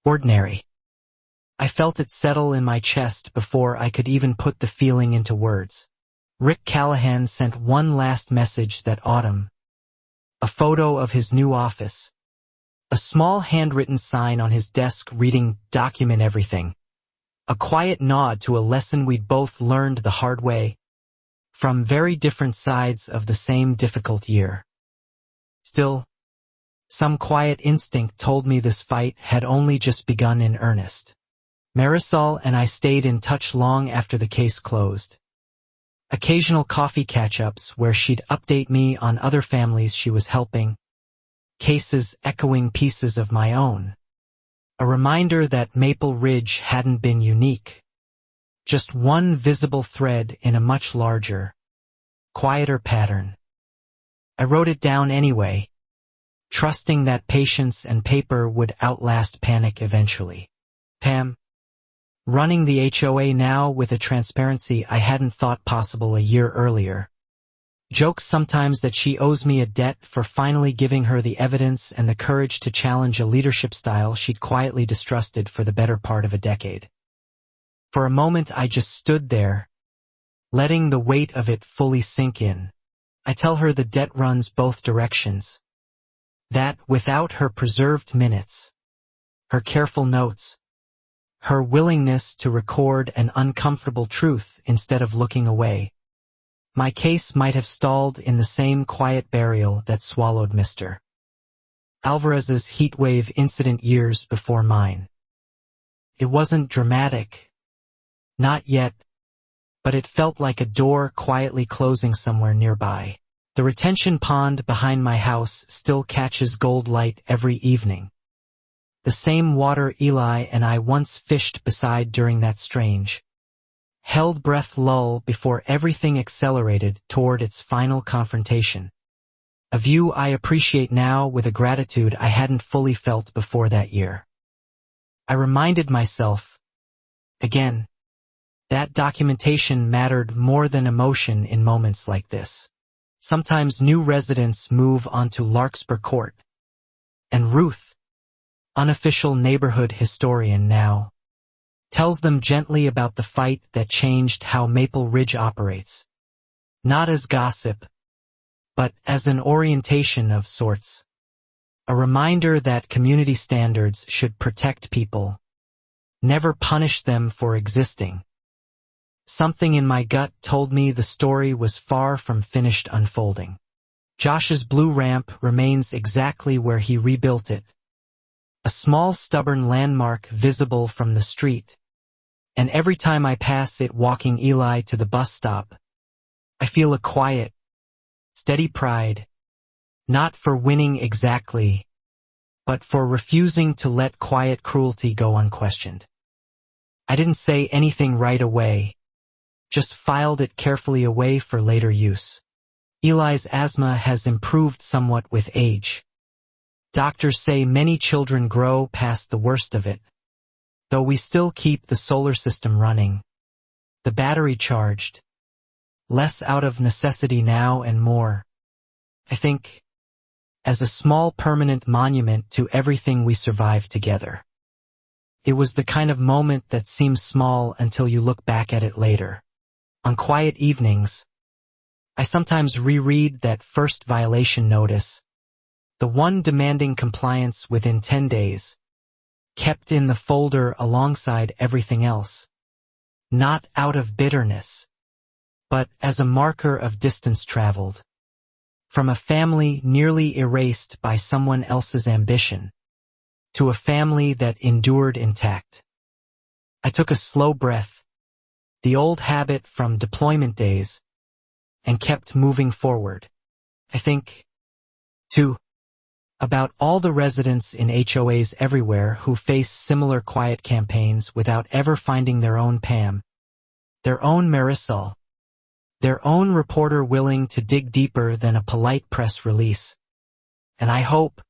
ordinary. I felt it settle in my chest before I could even put the feeling into words. Rick Callahan sent one last message that autumn. A photo of his new office. A small handwritten sign on his desk reading, "Document everything." A quiet nod to a lesson we'd both learned the hard way, from very different sides of the same difficult year. Still, some quiet instinct told me this fight had only just begun in earnest. Marisol and I stayed in touch long after the case closed. Occasional coffee catch-ups where she'd update me on other families she was helping, cases echoing pieces of my own. A reminder that Maple Ridge hadn't been unique. Just one visible thread in a much larger, quieter pattern. I wrote it down anyway, trusting that patience and paper would outlast panic eventually. Pam, running the HOA now with a transparency I hadn't thought possible a year earlier, Jokes sometimes that she owes me a debt for finally giving her the evidence and the courage to challenge a leadership style she'd quietly distrusted for the better part of a decade. For a moment I just stood there, letting the weight of it fully sink in. I tell her the debt runs both directions. That without her preserved minutes, her careful notes, her willingness to record an uncomfortable truth instead of looking away, my case might have stalled in the same quiet burial that swallowed Mr. Alvarez's heatwave incident years before mine. It wasn't dramatic, not yet, but it felt like a door quietly closing somewhere nearby. The retention pond behind my house still catches gold light every evening. The same water Eli and I once fished beside during that strange, held breath lull before everything accelerated toward its final confrontation. A view I appreciate now with a gratitude I hadn't fully felt before that year. I reminded myself, again, that documentation mattered more than emotion in moments like this. Sometimes new residents move onto Larkspur Court, and Ruth, unofficial neighborhood historian now, tells them gently about the fight that changed how Maple Ridge operates. Not as gossip, but as an orientation of sorts. A reminder that community standards should protect people, never punish them for existing. Something in my gut told me the story was far from finished unfolding. Josh's blue ramp remains exactly where he rebuilt it. A small stubborn landmark visible from the street. And every time I pass it walking Eli to the bus stop, I feel a quiet, steady pride, not for winning exactly, but for refusing to let quiet cruelty go unquestioned. I didn't say anything right away, just filed it carefully away for later use. Eli's asthma has improved somewhat with age. Doctors say many children grow past the worst of it, though we still keep the solar system running, the battery charged, less out of necessity now and more, I think, as a small permanent monument to everything we survived together. It was the kind of moment that seems small until you look back at it later. On quiet evenings, I sometimes reread that first violation notice, the one demanding compliance within 10 days, kept in the folder alongside everything else, not out of bitterness, but as a marker of distance traveled, from a family nearly erased by someone else's ambition, to a family that endured intact. I took a slow breath, the old habit from deployment days, and kept moving forward. I think, too, about all the residents in HOAs everywhere who face similar quiet campaigns without ever finding their own Pam, their own Marisol, their own reporter willing to dig deeper than a polite press release. And I hope,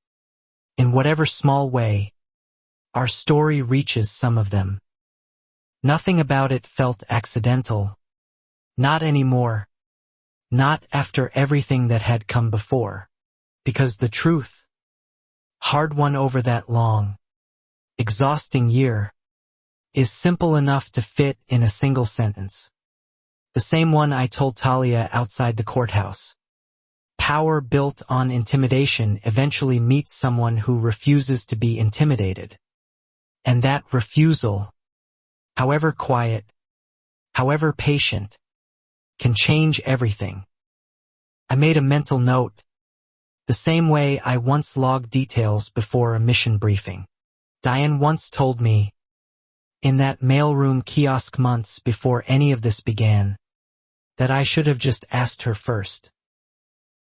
in whatever small way, our story reaches some of them. Nothing about it felt accidental. Not anymore. Not after everything that had come before. Because the truth, hard won over that long, exhausting year, is simple enough to fit in a single sentence. The same one I told Talia outside the courthouse. Power built on intimidation eventually meets someone who refuses to be intimidated. And that refusal, however quiet, however patient, can change everything. I made a mental note, the same way I once logged details before a mission briefing. Diane once told me, in that mailroom kiosk months before any of this began, that I should have just asked her first.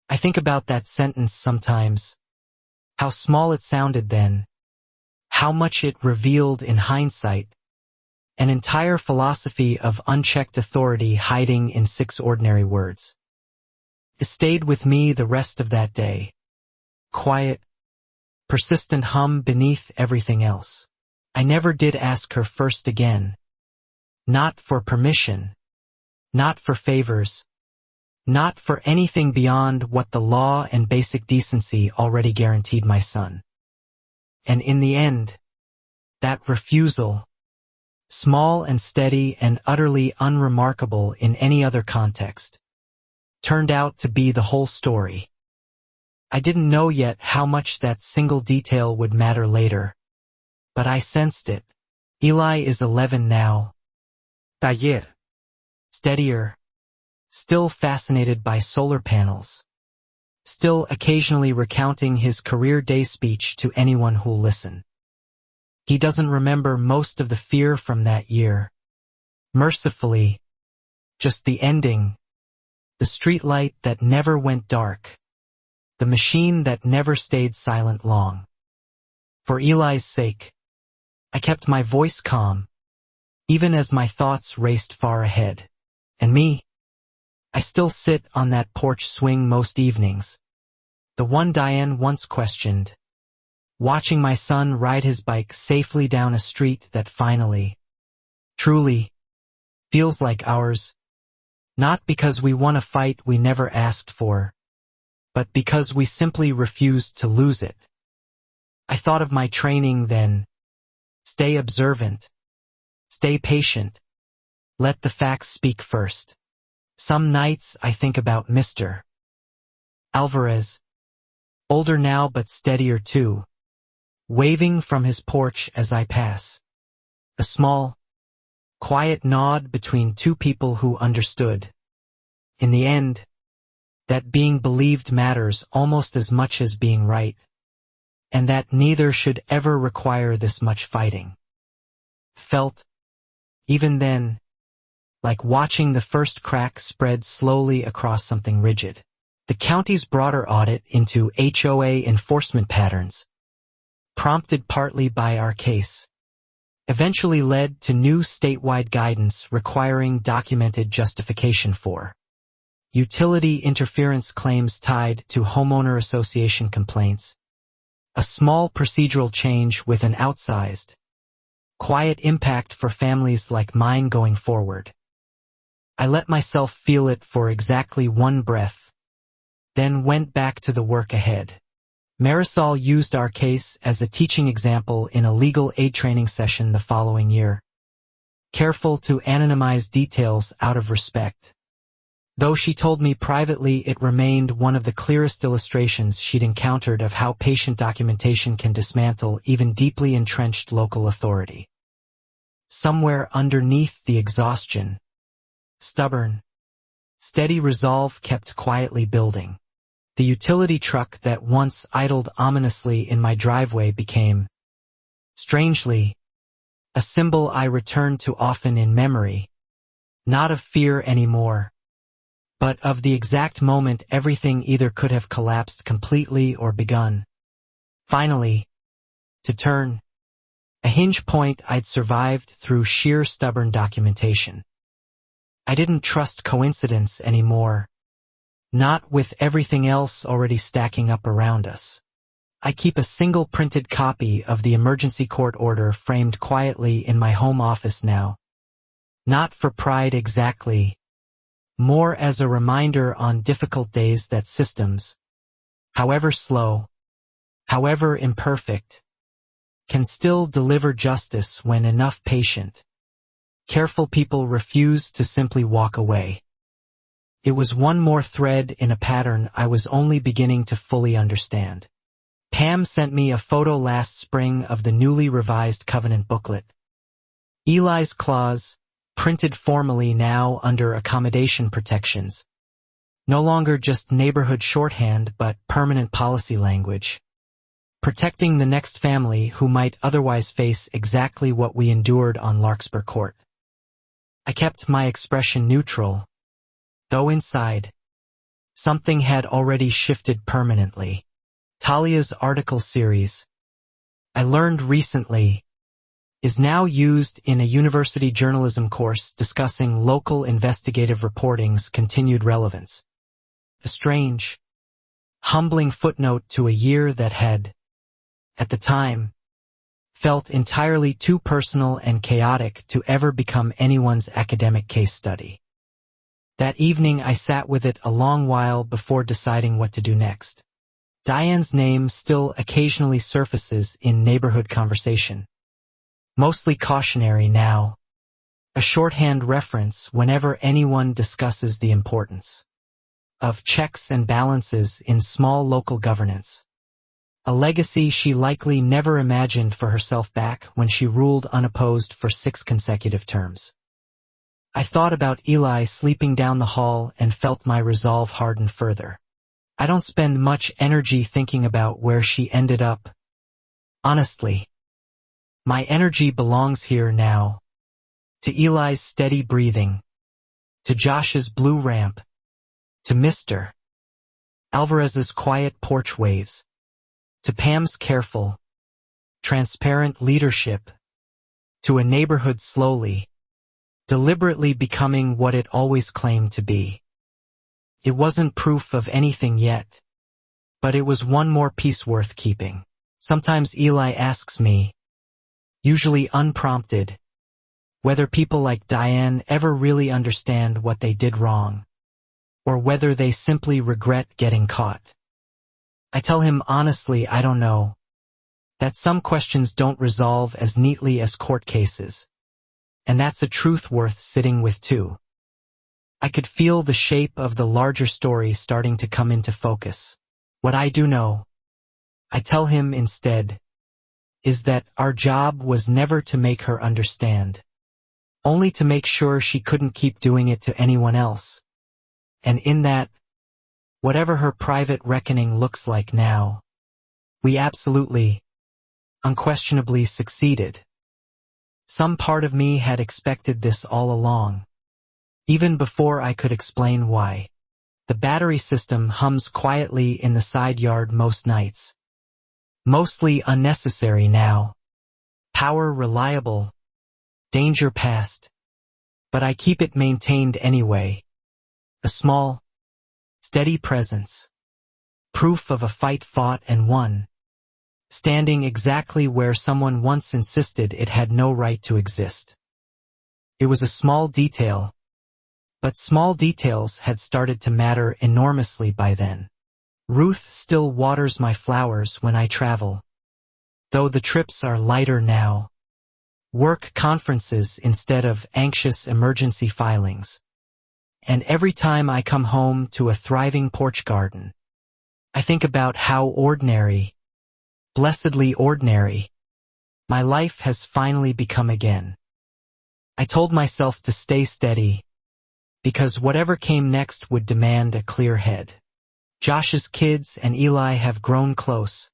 I think about that sentence sometimes, how small it sounded then, how much it revealed in hindsight, an entire philosophy of unchecked authority hiding in 6 ordinary words. It stayed with me the rest of that day. Quiet, persistent hum beneath everything else. I never did ask her first again. Not for permission. Not for favors. Not for anything beyond what the law and basic decency already guaranteed my son. And in the end, that refusal, small and steady and utterly unremarkable in any other context, turned out to be the whole story. I didn't know yet how much that single detail would matter later, but I sensed it. Eli is 11 now. Taller. Steadier. Still fascinated by solar panels. Still occasionally recounting his career day speech to anyone who'll listen. He doesn't remember most of the fear from that year. Mercifully, just the ending, the streetlight that never went dark, the machine that never stayed silent long. For Eli's sake, I kept my voice calm, even as my thoughts raced far ahead. And me? I still sit on that porch swing most evenings, the one Diane once questioned, watching my son ride his bike safely down a street that finally, truly, feels like ours, not because we won a fight we never asked for, but because we simply refused to lose it. I thought of my training then. Stay observant. Stay patient. Let the facts speak first. Some nights I think about Mr. Alvarez, older now but steadier too, waving from his porch as I pass. A small, quiet nod between two people who understood. In the end, that being believed matters almost as much as being right, and that neither should ever require this much fighting. Felt, even then, like watching the first crack spread slowly across something rigid. The county's broader audit into HOA enforcement patterns, prompted partly by our case, eventually led to new statewide guidance requiring documented justification for utility interference claims tied to homeowner association complaints, a small procedural change with an outsized, quiet impact for families like mine going forward. I let myself feel it for exactly one breath, then went back to the work ahead. Marisol used our case as a teaching example in a legal aid training session the following year, careful to anonymize details out of respect. Though she told me privately it remained one of the clearest illustrations she'd encountered of how patient documentation can dismantle even deeply entrenched local authority. Somewhere underneath the exhaustion, stubborn, steady resolve kept quietly building. The utility truck that once idled ominously in my driveway became, strangely, a symbol I returned to often in memory, not of fear anymore, but of the exact moment everything either could have collapsed completely or begun, finally, to turn, a hinge point I'd survived through sheer stubborn documentation. I didn't trust coincidence anymore, not with everything else already stacking up around us. I keep a single printed copy of the emergency court order framed quietly in my home office now. Not for pride exactly, more as a reminder on difficult days that systems, however slow, however imperfect, can still deliver justice when enough patient, careful people refuse to simply walk away. It was one more thread in a pattern I was only beginning to fully understand. Pam sent me a photo last spring of the newly revised covenant booklet. Eli's clause, printed formally now under accommodation protections, no longer just neighborhood shorthand but permanent policy language, protecting the next family who might otherwise face exactly what we endured on Larkspur Court. I kept my expression neutral, though inside, something had already shifted permanently. Talia's article series, I learned recently, is now used in a university journalism course discussing local investigative reporting's continued relevance. A strange, humbling footnote to a year that had, at the time, felt entirely too personal and chaotic to ever become anyone's academic case study. That evening I sat with it a long while before deciding what to do next. Diane's name still occasionally surfaces in neighborhood conversation. Mostly cautionary now. A shorthand reference whenever anyone discusses the importance of checks and balances in small local governance. A legacy she likely never imagined for herself back when she ruled unopposed for 6 consecutive terms. I thought about Eli sleeping down the hall and felt my resolve harden further. I don't spend much energy thinking about where she ended up. Honestly, my energy belongs here now. To Eli's steady breathing. To Josh's blue ramp. To Mr. Alvarez's quiet porch waves. To Pam's careful, transparent leadership. To a neighborhood slowly, deliberately becoming what it always claimed to be. It wasn't proof of anything yet, but it was one more piece worth keeping. Sometimes Eli asks me, usually unprompted, whether people like Diane ever really understand what they did wrong, or whether they simply regret getting caught. I tell him honestly I don't know, that some questions don't resolve as neatly as court cases, and that's a truth worth sitting with too. I could feel the shape of the larger story starting to come into focus. What I do know, I tell him instead, is that our job was never to make her understand, only to make sure she couldn't keep doing it to anyone else. And in that, whatever her private reckoning looks like now, we absolutely, unquestionably succeeded. Some part of me had expected this all along, even before I could explain why. The battery system hums quietly in the side yard most nights. Mostly unnecessary now. Power reliable. Danger past. But I keep it maintained anyway. A small, steady presence. Proof of a fight fought and won. Standing exactly where someone once insisted it had no right to exist. It was a small detail, but small details had started to matter enormously by then. Ruth still waters my flowers when I travel, though the trips are lighter now. Work conferences instead of anxious emergency filings. And every time I come home to a thriving porch garden, I think about how ordinary, blessedly ordinary, my life has finally become again. I told myself to stay steady, because whatever came next would demand a clear head. Josh's kids and Eli have grown close,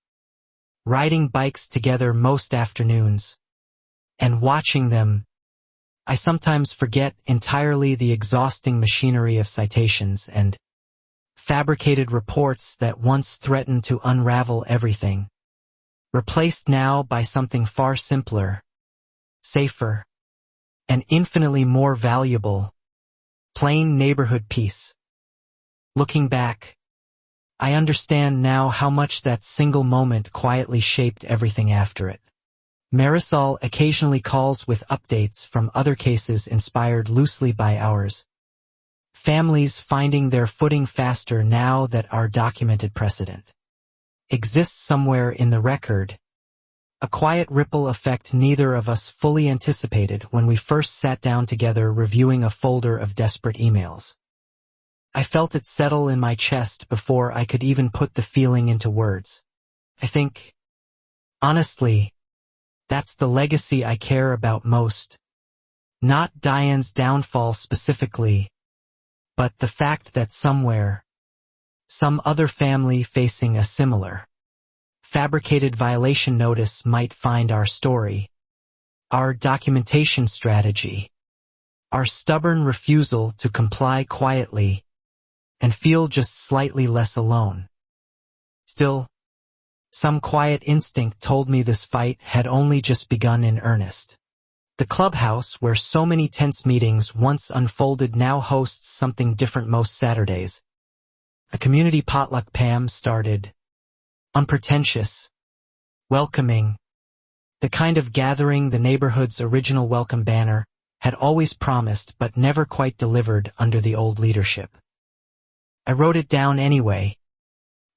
riding bikes together most afternoons, and watching them, I sometimes forget entirely the exhausting machinery of citations and fabricated reports that once threatened to unravel everything, replaced now by something far simpler, safer, and infinitely more valuable, plain neighborhood peace. Looking back, I understand now how much that single moment quietly shaped everything after it. Marisol occasionally calls with updates from other cases inspired loosely by ours. Families finding their footing faster now that our documented precedent exists somewhere in the record. A quiet ripple effect neither of us fully anticipated when we first sat down together reviewing a folder of desperate emails. I felt it settle in my chest before I could even put the feeling into words. I think, honestly, that's the legacy I care about most. Not Diane's downfall specifically, but the fact that somewhere, some other family facing a similar, fabricated violation notice might find our story, our documentation strategy, our stubborn refusal to comply quietly, and feel just slightly less alone. Still, some quiet instinct told me this fight had only just begun in earnest. The clubhouse where so many tense meetings once unfolded now hosts something different most Saturdays. A community potluck Pam started. Unpretentious, welcoming, the kind of gathering the neighborhood's original welcome banner had always promised but never quite delivered under the old leadership. I wrote it down anyway,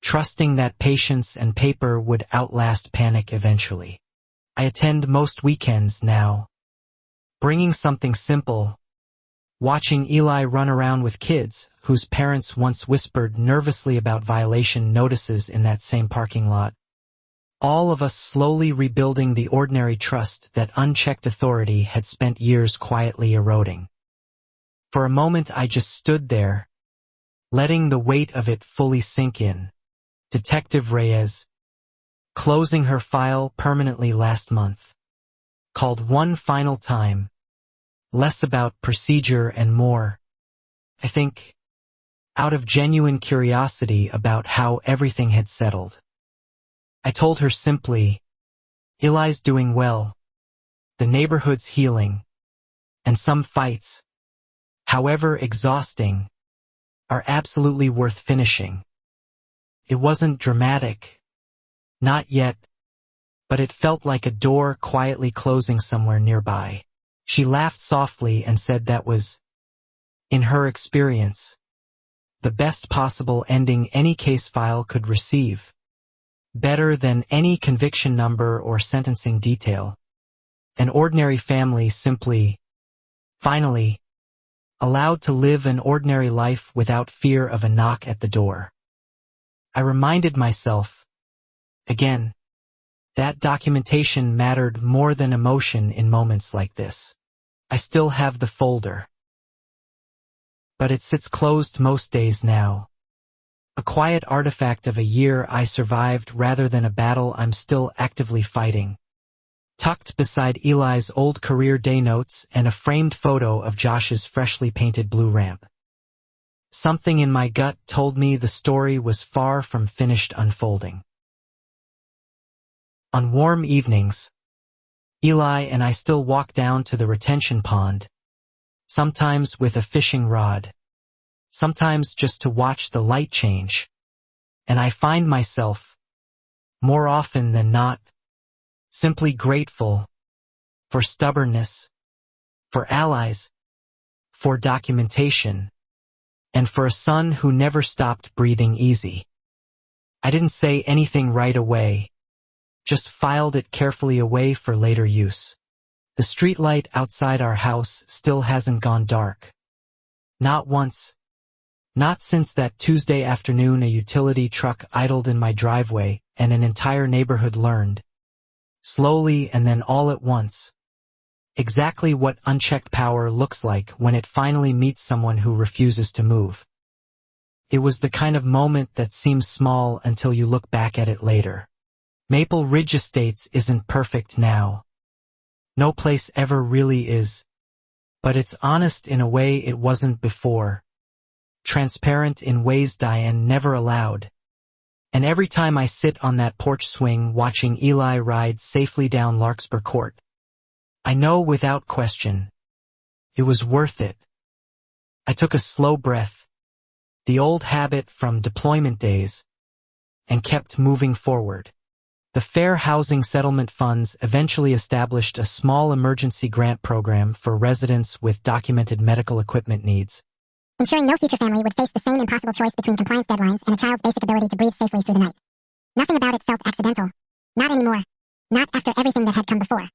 trusting that patience and paper would outlast panic eventually. I attend most weekends now, bringing something simple, watching Eli run around with kids whose parents once whispered nervously about violation notices in that same parking lot. All of us slowly rebuilding the ordinary trust that unchecked authority had spent years quietly eroding. For a moment I just stood there, letting the weight of it fully sink in. Detective Reyes, closing her file permanently last month, called one final time, less about procedure and more, I think, out of genuine curiosity about how everything had settled. I told her simply, Eli's doing well, the neighborhood's healing, and some fights, however exhausting, are absolutely worth finishing. It wasn't dramatic, not yet, but it felt like a door quietly closing somewhere nearby. She laughed softly and said that was, in her experience, the best possible ending any case file could receive. Better than any conviction number or sentencing detail. An ordinary family simply, finally, allowed to live an ordinary life without fear of a knock at the door. I reminded myself, again, that documentation mattered more than emotion in moments like this. I still have the folder, but it sits closed most days now. A quiet artifact of a year I survived rather than a battle I'm still actively fighting. Tucked beside Eli's old career day notes and a framed photo of Josh's freshly painted blue ramp. Something in my gut told me the story was far from finished unfolding. On warm evenings, Eli and I still walk down to the retention pond, sometimes with a fishing rod, sometimes just to watch the light change, and I find myself, more often than not, simply grateful for stubbornness, for allies, for documentation, and for a son who never stopped breathing easy. I didn't say anything right away, just filed it carefully away for later use. The streetlight outside our house still hasn't gone dark. Not once. Not since that Tuesday afternoon a utility truck idled in my driveway and an entire neighborhood learned, slowly and then all at once, exactly what unchecked power looks like when it finally meets someone who refuses to move. It was the kind of moment that seems small until you look back at it later. Maple Ridge Estates isn't perfect now. No place ever really is. But it's honest in a way it wasn't before. Transparent in ways Diane never allowed. And every time I sit on that porch swing watching Eli ride safely down Larkspur Court, I know without question, it was worth it. I took a slow breath, the old habit from deployment days, and kept moving forward. The Fair Housing Settlement Funds eventually established a small emergency grant program for residents with documented medical equipment needs,
ensuring no future family would face the same impossible choice between compliance deadlines and a child's basic ability to breathe safely through the night. Nothing about it felt accidental. Not anymore. Not after everything that had come before.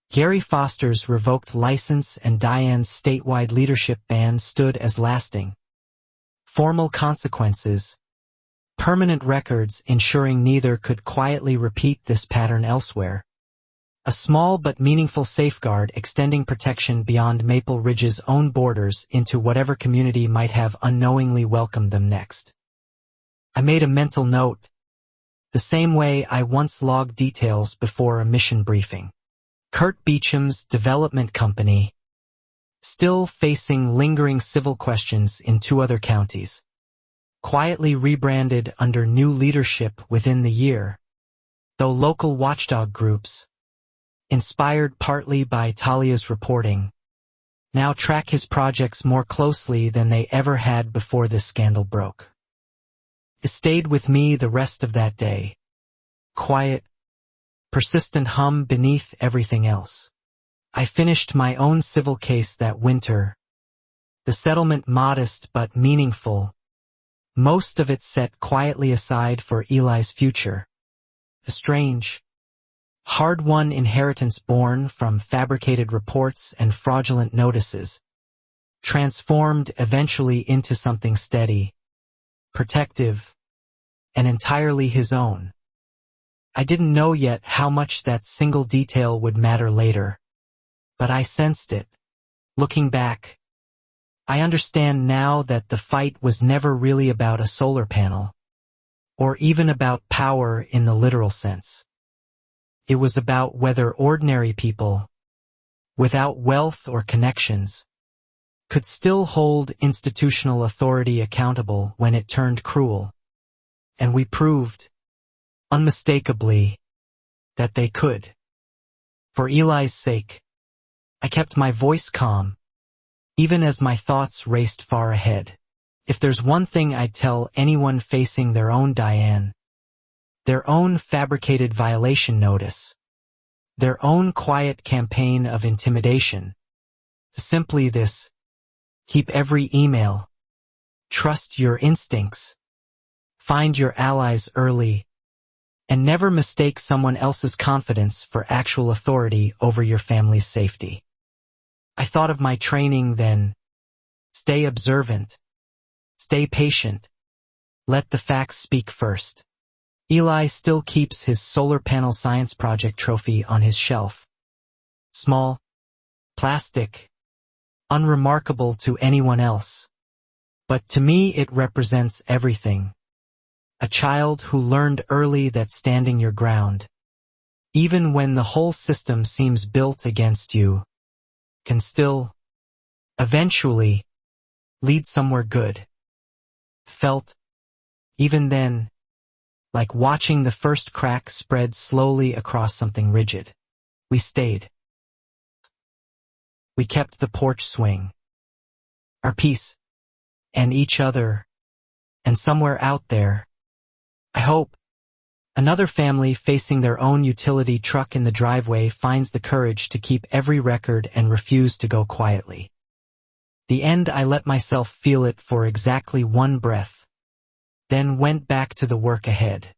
Gary Foster's revoked license and Diane's statewide leadership ban stood as lasting, formal consequences, permanent records ensuring neither could quietly repeat this pattern elsewhere. A small but meaningful safeguard extending protection beyond Maple Ridge's own borders into whatever community might have unknowingly welcomed them next. I made a mental note, the same way I once logged details before a mission briefing. Kurt Beecham's development company, still facing lingering civil questions in 2 other counties, quietly rebranded under new leadership within the year, though local watchdog groups, inspired partly by Talia's reporting, now track his projects more closely than they ever had before this scandal broke. It stayed with me the rest of that day. Quiet, persistent hum beneath everything else. I finished my own civil case that winter. The settlement modest but meaningful. Most of it set quietly aside for Eli's future. A strange, hard-won inheritance born from fabricated reports and fraudulent notices, transformed eventually into something steady, protective, and entirely his own. I didn't know yet how much that single detail would matter later, but I sensed it. Looking back, I understand now that the fight was never really about a solar panel, or even about power in the literal sense. It was about whether ordinary people, without wealth or connections, could still hold institutional authority accountable when it turned cruel. And we proved, unmistakably, that they could. For Eli's sake, I kept my voice calm, even as my thoughts raced far ahead. If there's one thing I'd tell anyone facing their own Diane, their own fabricated violation notice, their own quiet campaign of intimidation, simply this: keep every email, trust your instincts, find your allies early, and never mistake someone else's confidence for actual authority over your family's safety. I thought of my training then. Stay observant. Stay patient. Let the facts speak first. Eli still keeps his solar panel science project trophy on his shelf. Small, plastic, unremarkable to anyone else. But to me it represents everything. A child who learned early that standing your ground, even when the whole system seems built against you, can still, eventually, lead somewhere good. Felt, even then, like watching the first crack spread slowly across something rigid. We stayed. We kept the porch swing. Our peace, and each other, and somewhere out there, I hope, another family facing their own utility truck in the driveway finds the courage to keep every record and refuse to go quietly. The end, I let myself feel it for exactly one breath, then went back to the work ahead.